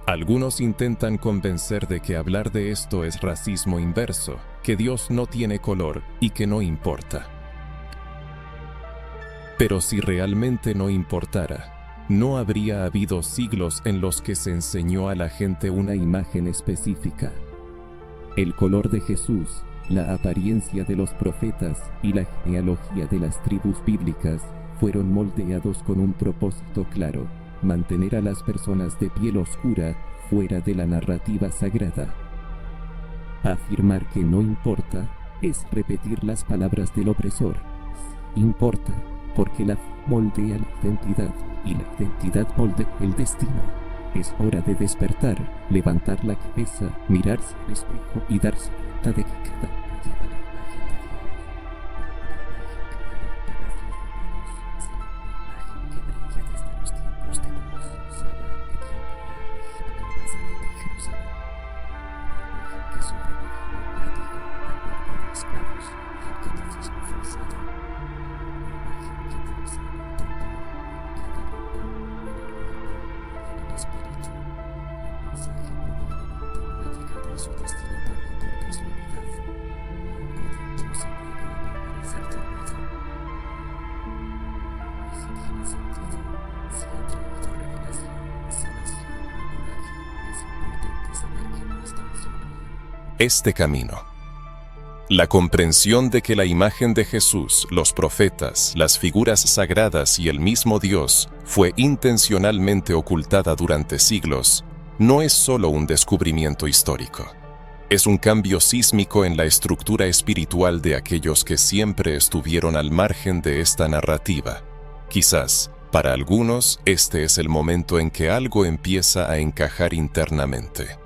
Algunos intentan convencer de que hablar de esto es racismo inverso, que Dios no tiene color y que no importa. Pero si realmente no importara, no habría habido siglos en los que se enseñó a la gente una imagen específica. El color de Jesús, la apariencia de los profetas y la genealogía de las tribus bíblicas fueron moldeados con un propósito claro: mantener a las personas de piel oscura fuera de la narrativa sagrada. Afirmar que no importa es repetir las palabras del opresor. Importa, porque la fe moldea la identidad y la identidad moldea el destino. Es hora de despertar, levantar la cabeza, mirarse al espejo y darse cuenta de que cada uno lleva la imagen de Dios. Una imagen que brilla desde los tiempos de Mos, Saba, Etiopía, Egipto, Nazaret y Jerusalén. Una imagen que sobrevivió a un látigo, al barco de esclavos y al catecismo forzado. Una imagen que pulsa en un templo, cada rincón, en el cuerpo y en el espíritu. Un mensaje probablemente no ha llegado a su destinatario por casualidad. Algo dentro se niega a permanecer dormido. Y si tiene sentido, si ha traído revelación, sanación o coraje, es importante saber que no están solos. Este camino. La comprensión de que la imagen de Jesús, los profetas, las figuras sagradas y el mismo Dios fue intencionalmente ocultada durante siglos, no es solo un descubrimiento histórico. Es un cambio sísmico en la estructura espiritual de aquellos que siempre estuvieron al margen de esta narrativa. Quizás, para algunos, este es el momento en que algo empieza a encajar internamente.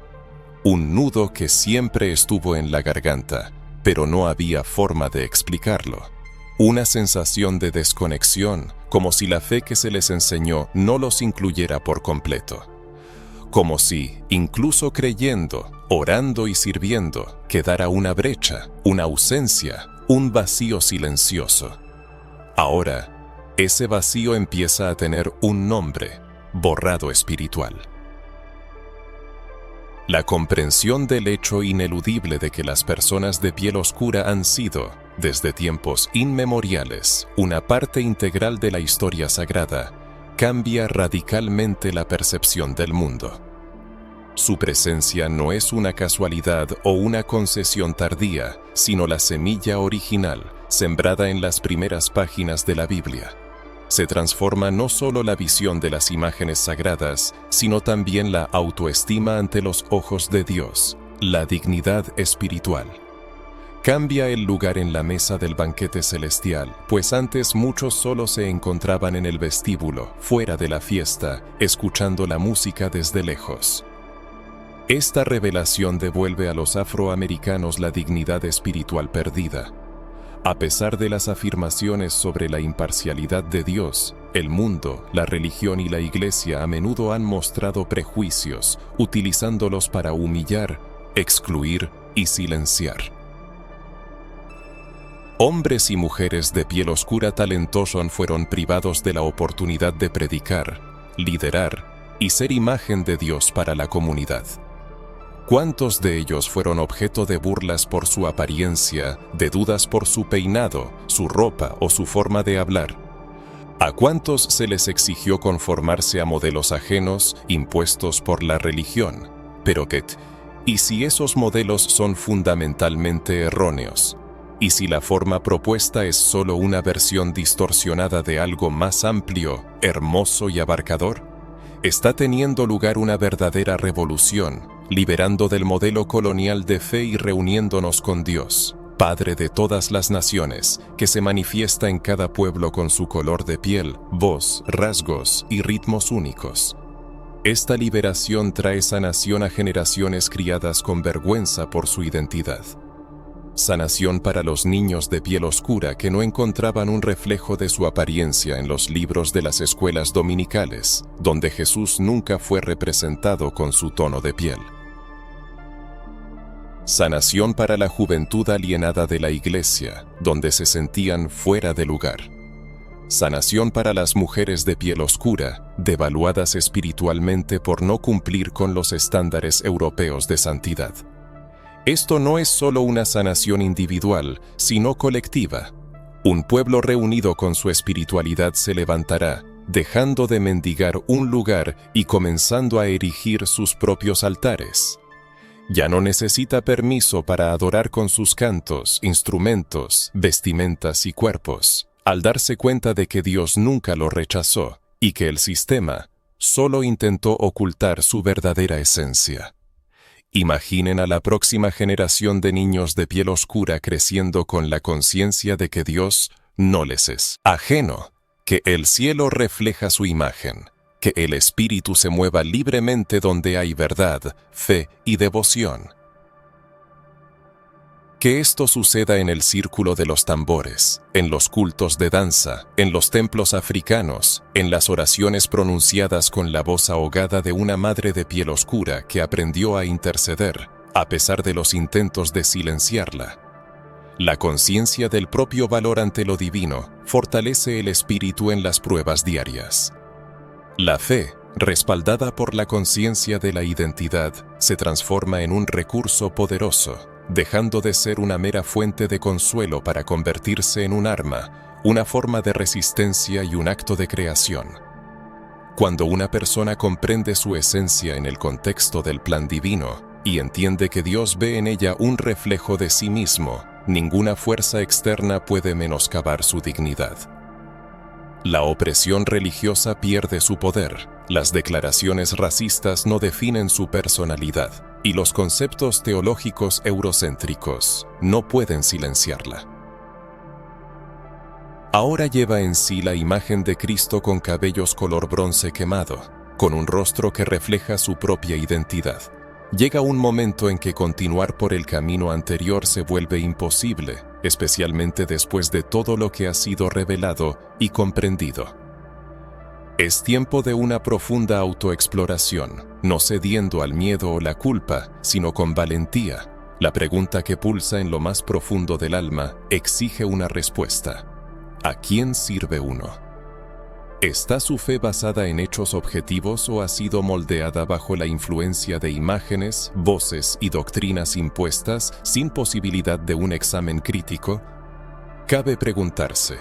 Un nudo que siempre estuvo en la garganta, pero no había forma de explicarlo. Una sensación de desconexión, como si la fe que se les enseñó no los incluyera por completo. como si, incluso creyendo, orando y sirviendo, quedara una brecha, una ausencia, un vacío silencioso. Ahora, ese vacío empieza a tener un nombre: borrado espiritual. La comprensión del hecho ineludible de que las personas de piel oscura han sido, desde tiempos inmemoriales, una parte integral de la historia sagrada, cambia radicalmente la percepción del mundo. Su presencia no es una casualidad o una concesión tardía, sino la semilla original, sembrada en las primeras páginas de la Biblia. Se transforma no solo la visión de las imágenes sagradas, sino también la autoestima ante los ojos de Dios, la dignidad espiritual. Cambia el lugar en la mesa del banquete celestial, pues antes muchos solo se encontraban en el vestíbulo, fuera de la fiesta, escuchando la música desde lejos. Esta revelación devuelve a los afroamericanos la dignidad espiritual perdida. A pesar de las afirmaciones sobre la imparcialidad de Dios, el mundo, la religión y la iglesia a menudo han mostrado prejuicios, utilizándolos para humillar, excluir y silenciar. Hombres y mujeres de piel oscura talentosos fueron privados de la oportunidad de predicar, liderar y ser imagen de Dios para la comunidad. ¿Cuántos de ellos fueron objeto de burlas por su apariencia, de dudas por su peinado, su ropa o su forma de hablar? ¿A cuántos se les exigió conformarse a modelos ajenos impuestos por la religión? Pero ¿y si esos modelos son fundamentalmente erróneos? ¿Y si la forma propuesta es solo una versión distorsionada de algo más amplio, hermoso y abarcador? Está teniendo lugar una verdadera revolución, liberando del modelo colonial de fe y reuniéndonos con Dios, Padre de todas las naciones, que se manifiesta en cada pueblo con su color de piel, voz, rasgos y ritmos únicos. Esta liberación trae sanación a generaciones criadas con vergüenza por su identidad. Sanación para los niños de piel oscura que no encontraban un reflejo de su apariencia en los libros de las escuelas dominicales, donde Jesús nunca fue representado con su tono de piel. Sanación para la juventud alienada de la iglesia, donde se sentían fuera de lugar. Sanación para las mujeres de piel oscura, devaluadas espiritualmente por no cumplir con los estándares europeos de santidad. Esto no es solo una sanación individual, sino colectiva. Un pueblo reunido con su espiritualidad se levantará, dejando de mendigar un lugar y comenzando a erigir sus propios altares. Ya no necesita permiso para adorar con sus cantos, instrumentos, vestimentas y cuerpos, al darse cuenta de que Dios nunca lo rechazó y que el sistema solo intentó ocultar su verdadera esencia. Imaginen a la próxima generación de niños de piel oscura creciendo con la conciencia de que Dios no les es ajeno, que el cielo refleja su imagen, que el espíritu se mueva libremente donde hay verdad, fe y devoción. Que esto suceda en el círculo de los tambores, en los cultos de danza, en los templos africanos, en las oraciones pronunciadas con la voz ahogada de una madre de piel oscura que aprendió a interceder, a pesar de los intentos de silenciarla. La conciencia del propio valor ante lo divino fortalece el espíritu en las pruebas diarias. La fe, respaldada por la conciencia de la identidad, se transforma en un recurso poderoso, dejando de ser una mera fuente de consuelo para convertirse en un arma, una forma de resistencia y un acto de creación. Cuando una persona comprende su esencia en el contexto del plan divino y entiende que Dios ve en ella un reflejo de sí mismo, ninguna fuerza externa puede menoscabar su dignidad. La opresión religiosa pierde su poder, las declaraciones racistas no definen su personalidad, y los conceptos teológicos eurocéntricos no pueden silenciarla. Ahora lleva en sí la imagen de Cristo con cabellos color bronce quemado, con un rostro que refleja su propia identidad. Llega un momento en que continuar por el camino anterior se vuelve imposible, especialmente después de todo lo que ha sido revelado y comprendido. Es tiempo de una profunda autoexploración, no cediendo al miedo o la culpa, sino con valentía. La pregunta que pulsa en lo más profundo del alma exige una respuesta. ¿A quién sirve uno? ¿Está su fe basada en hechos objetivos o ha sido moldeada bajo la influencia de imágenes, voces y doctrinas impuestas sin posibilidad de un examen crítico? Cabe preguntarse: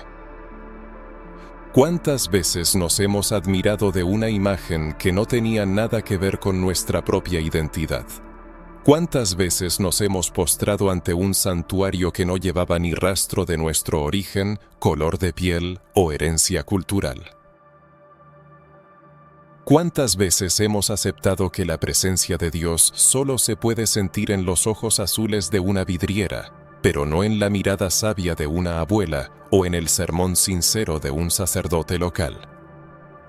¿cuántas veces nos hemos admirado de una imagen que no tenía nada que ver con nuestra propia identidad? ¿Cuántas veces nos hemos postrado ante un santuario que no llevaba ni rastro de nuestro origen, color de piel o herencia cultural? ¿Cuántas veces hemos aceptado que la presencia de Dios solo se puede sentir en los ojos azules de una vidriera, pero no en la mirada sabia de una abuela o en el sermón sincero de un sacerdote local?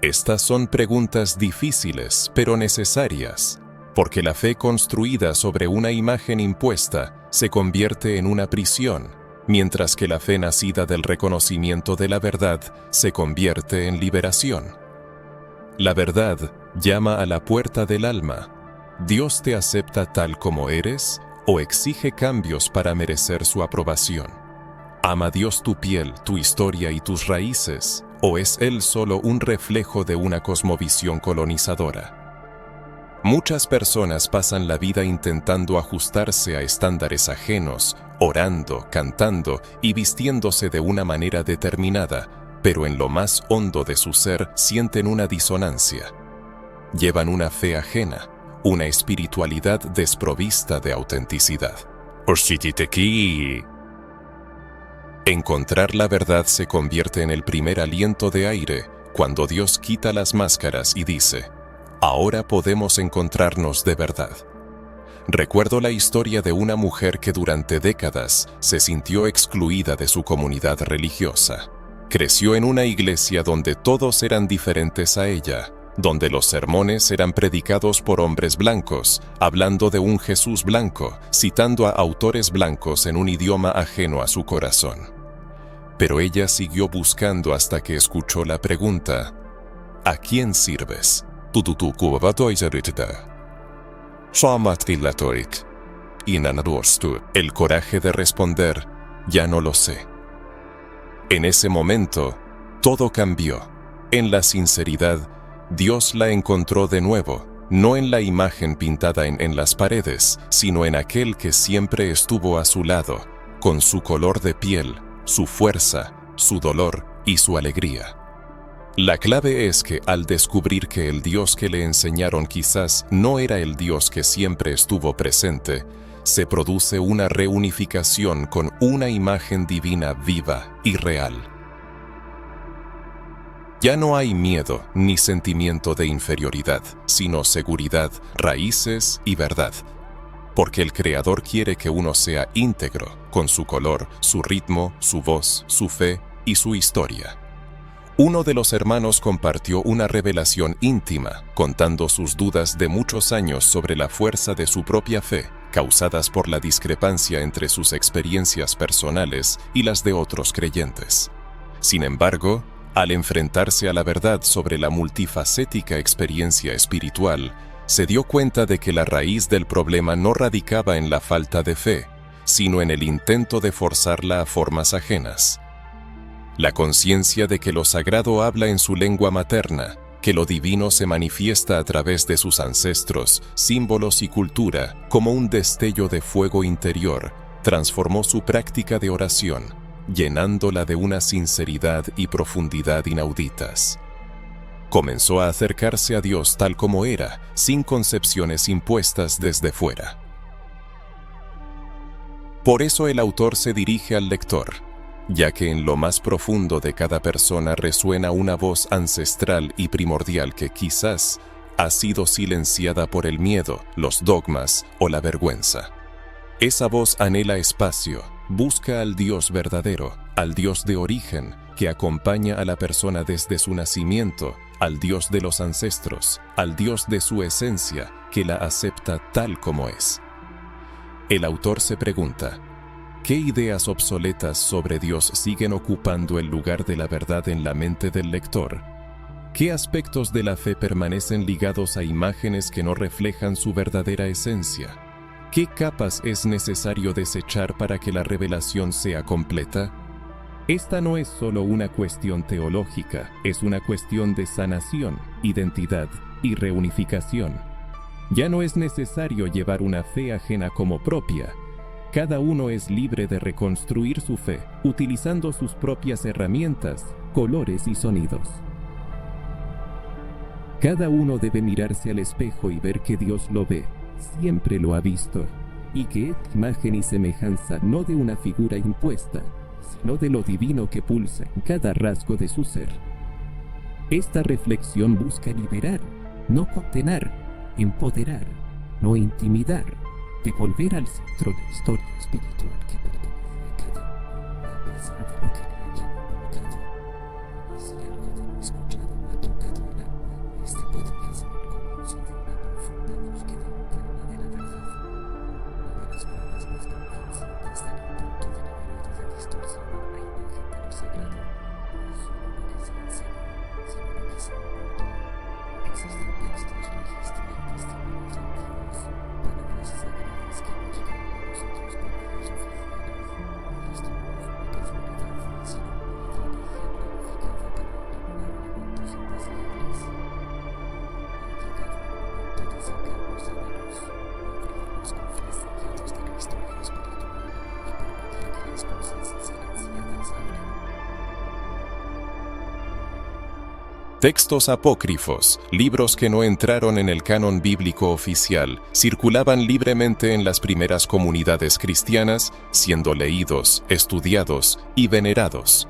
Estas son preguntas difíciles, pero necesarias, porque la fe construida sobre una imagen impuesta se convierte en una prisión, mientras que la fe nacida del reconocimiento de la verdad se convierte en liberación. La verdad llama a la puerta del alma. ¿Dios te acepta tal como eres o exige cambios para merecer su aprobación? ¿Ama Dios tu piel, tu historia y tus raíces, o es Él solo un reflejo de una cosmovisión colonizadora? Muchas personas pasan la vida intentando ajustarse a estándares ajenos, orando, cantando y vistiéndose de una manera determinada, pero en lo más hondo de su ser sienten una disonancia. Llevan una fe ajena, una espiritualidad desprovista de autenticidad. Encontrar la verdad se convierte en el primer aliento de aire cuando Dios quita las máscaras y dice: ahora podemos encontrarnos de verdad. Recuerdo la historia de una mujer que durante décadas se sintió excluida de su comunidad religiosa. Creció en una iglesia donde todos eran diferentes a ella, donde los sermones eran predicados por hombres blancos, hablando de un Jesús blanco, citando a autores blancos en un idioma ajeno a su corazón. Pero ella siguió buscando hasta que escuchó la pregunta: ¿a quién sirves? El coraje de responder: ya no lo sé. En ese momento, todo cambió. En la sinceridad, Dios la encontró de nuevo, no en la imagen pintada en las paredes, sino en aquel que siempre estuvo a su lado, con su color de piel, su fuerza, su dolor y su alegría. La clave es que al descubrir que el Dios que le enseñaron quizás no era el Dios que siempre estuvo presente, se produce una reunificación con una imagen divina viva y real. Ya no hay miedo ni sentimiento de inferioridad, sino seguridad, raíces y verdad. Porque el Creador quiere que uno sea íntegro, con su color, su ritmo, su voz, su fe y su historia. Uno de los hermanos compartió una revelación íntima, contando sus dudas de muchos años sobre la fuerza de su propia fe, causadas por la discrepancia entre sus experiencias personales y las de otros creyentes. Sin embargo, al enfrentarse a la verdad sobre la multifacética experiencia espiritual, se dio cuenta de que la raíz del problema no radicaba en la falta de fe, sino en el intento de forzarla a formas ajenas. La conciencia de que lo sagrado habla en su lengua materna, que lo divino se manifiesta a través de sus ancestros, símbolos y cultura, como un destello de fuego interior, transformó su práctica de oración, llenándola de una sinceridad y profundidad inauditas. Comenzó a acercarse a Dios tal como era, sin concepciones impuestas desde fuera. Por eso el autor se dirige al lector, ya que en lo más profundo de cada persona resuena una voz ancestral y primordial que quizás ha sido silenciada por el miedo, los dogmas o la vergüenza. Esa voz anhela espacio, busca al Dios verdadero, al Dios de origen, que acompaña a la persona desde su nacimiento, al Dios de los ancestros, al Dios de su esencia, que la acepta tal como es. El autor se pregunta: ¿qué ideas obsoletas sobre Dios siguen ocupando el lugar de la verdad en la mente del lector? ¿Qué aspectos de la fe permanecen ligados a imágenes que no reflejan su verdadera esencia? ¿Qué capas es necesario desechar para que la revelación sea completa? Esta no es solo una cuestión teológica, es una cuestión de sanación, identidad y reunificación. Ya no es necesario llevar una fe ajena como propia. Cada uno es libre de reconstruir su fe, utilizando sus propias herramientas, colores y sonidos. Cada uno debe mirarse al espejo y ver que Dios lo ve, siempre lo ha visto, y que es imagen y semejanza no de una figura impuesta, sino de lo divino que pulsa en cada rasgo de su ser. Esta reflexión busca liberar, no condenar, empoderar, no intimidar, devolver al centro la historia espiritual que pertenece a cada uno, a pesar de lo que le haya provocado. Y si algo de lo escuchado ha tocado el alma, este podría ser el comienzo de una profunda búsqueda interna de la verdad. Una de las pruebas más convincentes del punto de la verídica distorsión en la imagen de lo sagrado no es solo lo que se enseña, sino lo que se oculta. Existen textos, registros y testimonios antiguos, palabras sagradas que no llegaron a nosotros por medios oficiales. Y esto no es una casualidad, sino una estrategia planificada para eliminar elementos indeseables. Ha llegado el momento de sacarlos a la luz, abrirlos con sellados de la historia espiritual y permitir que las cosas silenciadas hablen. Textos apócrifos, libros que no entraron en el canon bíblico oficial, circulaban libremente en las primeras comunidades cristianas, siendo leídos, estudiados y venerados.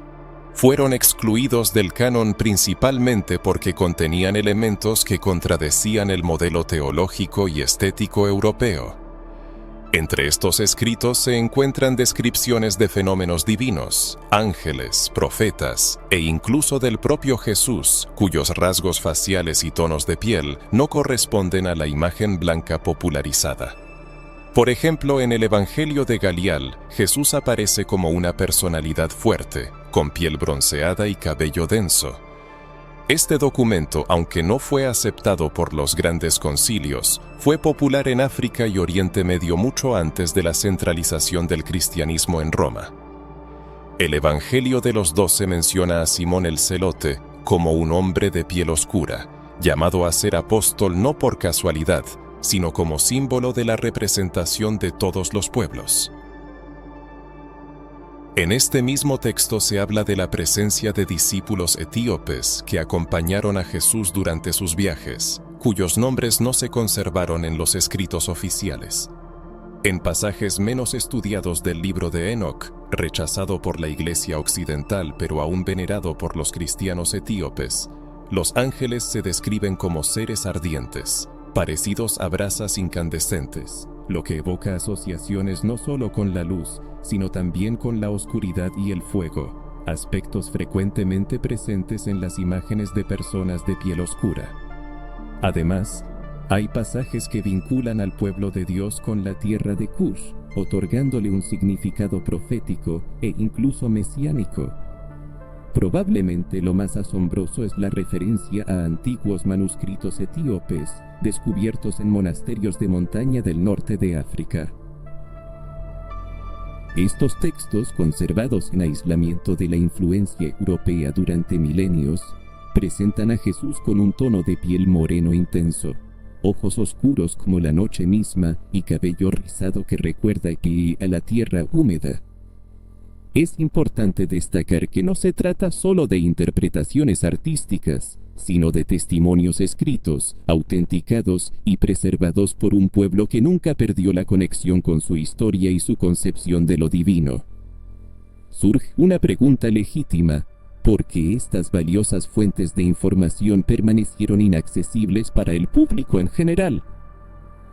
Fueron excluidos del canon principalmente porque contenían elementos que contradecían el modelo teológico y estético europeo. Entre estos escritos se encuentran descripciones de fenómenos divinos, ángeles, profetas e incluso del propio Jesús, cuyos rasgos faciales y tonos de piel no corresponden a la imagen blanca popularizada. Por ejemplo, en el Evangelio de Galial, Jesús aparece como una personalidad fuerte, con piel bronceada y cabello denso. Este documento, aunque no fue aceptado por los grandes concilios, fue popular en África y Oriente Medio mucho antes de la centralización del cristianismo en Roma. El Evangelio de los 12 menciona a Simón el Celote como un hombre de piel oscura, llamado a ser apóstol no por casualidad, sino como símbolo de la representación de todos los pueblos. En este mismo texto se habla de la presencia de discípulos etíopes que acompañaron a Jesús durante sus viajes, cuyos nombres no se conservaron en los escritos oficiales. En pasajes menos estudiados del libro de Enoc, rechazado por la Iglesia occidental pero aún venerado por los cristianos etíopes, los ángeles se describen como seres ardientes, parecidos a brasas incandescentes, lo que evoca asociaciones no solo con la luz, sino también con la oscuridad y el fuego, aspectos frecuentemente presentes en las imágenes de personas de piel oscura. Además, hay pasajes que vinculan al pueblo de Dios con la tierra de Cush, otorgándole un significado profético e incluso mesiánico. Probablemente lo más asombroso es la referencia a antiguos manuscritos etíopes, descubiertos en monasterios de montaña del norte de África. Estos textos, conservados en aislamiento de la influencia europea durante milenios, presentan a Jesús con un tono de piel moreno intenso, ojos oscuros como la noche misma y cabello rizado que recuerda a la tierra húmeda. Es importante destacar que no se trata solo de interpretaciones artísticas, sino de testimonios escritos, autenticados y preservados por un pueblo que nunca perdió la conexión con su historia y su concepción de lo divino. Surge una pregunta legítima: ¿por qué estas valiosas fuentes de información permanecieron inaccesibles para el público en general?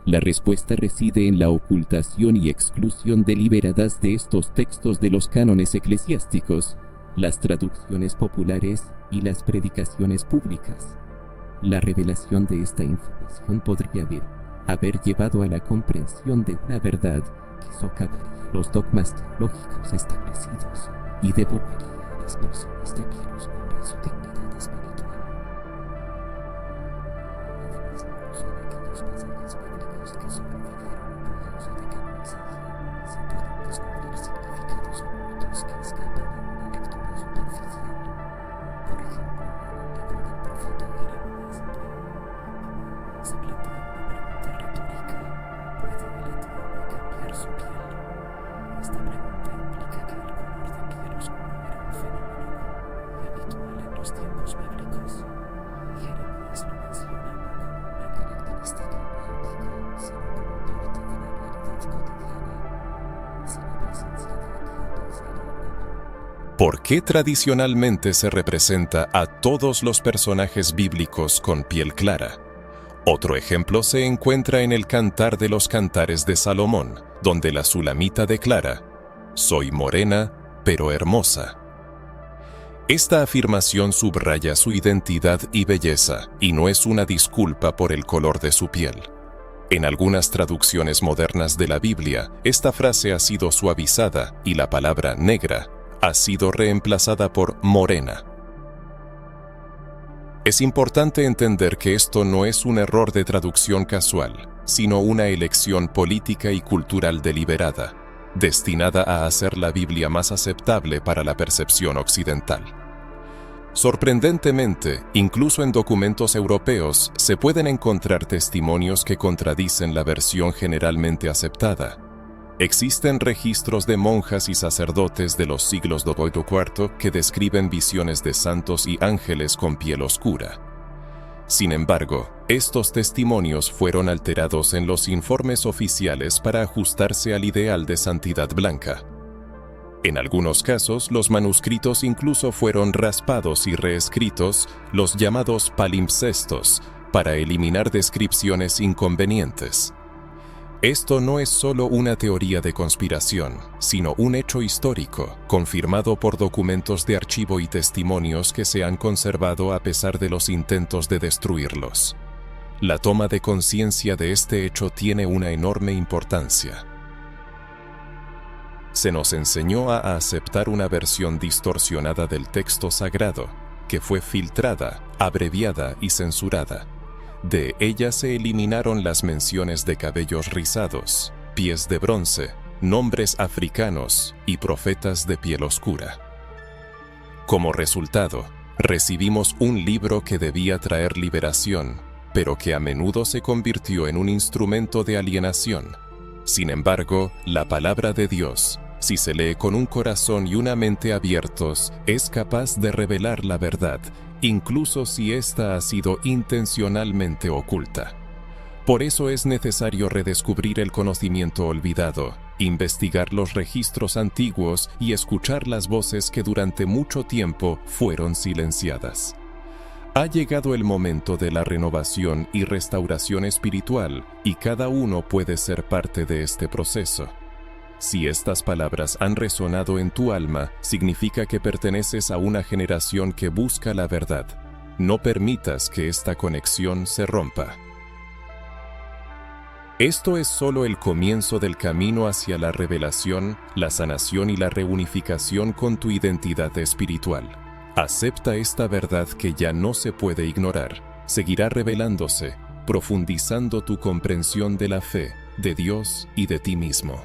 La respuesta reside en la ocultación y exclusión deliberadas de estos textos de los cánones eclesiásticos, las traducciones populares y las predicaciones públicas. La revelación de esta información podría haber llevado a la comprensión de una verdad que socavaría los dogmas teológicos establecidos y devolvería a las personas de piel oscura su dignidad espiritual. ¿Por qué tradicionalmente se representa a todos los personajes bíblicos con piel clara? Otro ejemplo se encuentra en el Cantar de los Cantares de Salomón, donde la sulamita declara: «Soy morena, pero hermosa». Esta afirmación subraya su identidad y belleza, y no es una disculpa por el color de su piel. En algunas traducciones modernas de la Biblia, esta frase ha sido suavizada y la palabra negra ha sido reemplazada por morena. Es importante entender que esto no es un error de traducción casual, sino una elección política y cultural deliberada, destinada a hacer la Biblia más aceptable para la percepción occidental. Sorprendentemente, incluso en documentos europeos se pueden encontrar testimonios que contradicen la versión generalmente aceptada. Existen registros de monjas y sacerdotes de los siglos II y IV que describen visiones de santos y ángeles con piel oscura. Sin embargo, estos testimonios fueron alterados en los informes oficiales para ajustarse al ideal de santidad blanca. En algunos casos, los manuscritos incluso fueron raspados y reescritos, los llamados palimpsestos, para eliminar descripciones inconvenientes. Esto no es solo una teoría de conspiración, sino un hecho histórico, confirmado por documentos de archivo y testimonios que se han conservado a pesar de los intentos de destruirlos. La toma de conciencia de este hecho tiene una enorme importancia. Se nos enseñó a aceptar una versión distorsionada del texto sagrado, que fue filtrada, abreviada y censurada. De ella se eliminaron las menciones de cabellos rizados, pies de bronce, nombres africanos y profetas de piel oscura. Como resultado, recibimos un libro que debía traer liberación, pero que a menudo se convirtió en un instrumento de alienación. Sin embargo, la palabra de Dios, si se lee con un corazón y una mente abiertos, es capaz de revelar la verdad, incluso si ésta ha sido intencionalmente oculta. Por eso es necesario redescubrir el conocimiento olvidado, investigar los registros antiguos y escuchar las voces que durante mucho tiempo fueron silenciadas. Ha llegado el momento de la renovación y restauración espiritual, y cada uno puede ser parte de este proceso. Si estas palabras han resonado en tu alma, significa que perteneces a una generación que busca la verdad. No permitas que esta conexión se rompa. Esto es solo el comienzo del camino hacia la revelación, la sanación y la reunificación con tu identidad espiritual. Acepta esta verdad que ya no se puede ignorar. Seguirá revelándose, profundizando tu comprensión de la fe, de Dios y de ti mismo.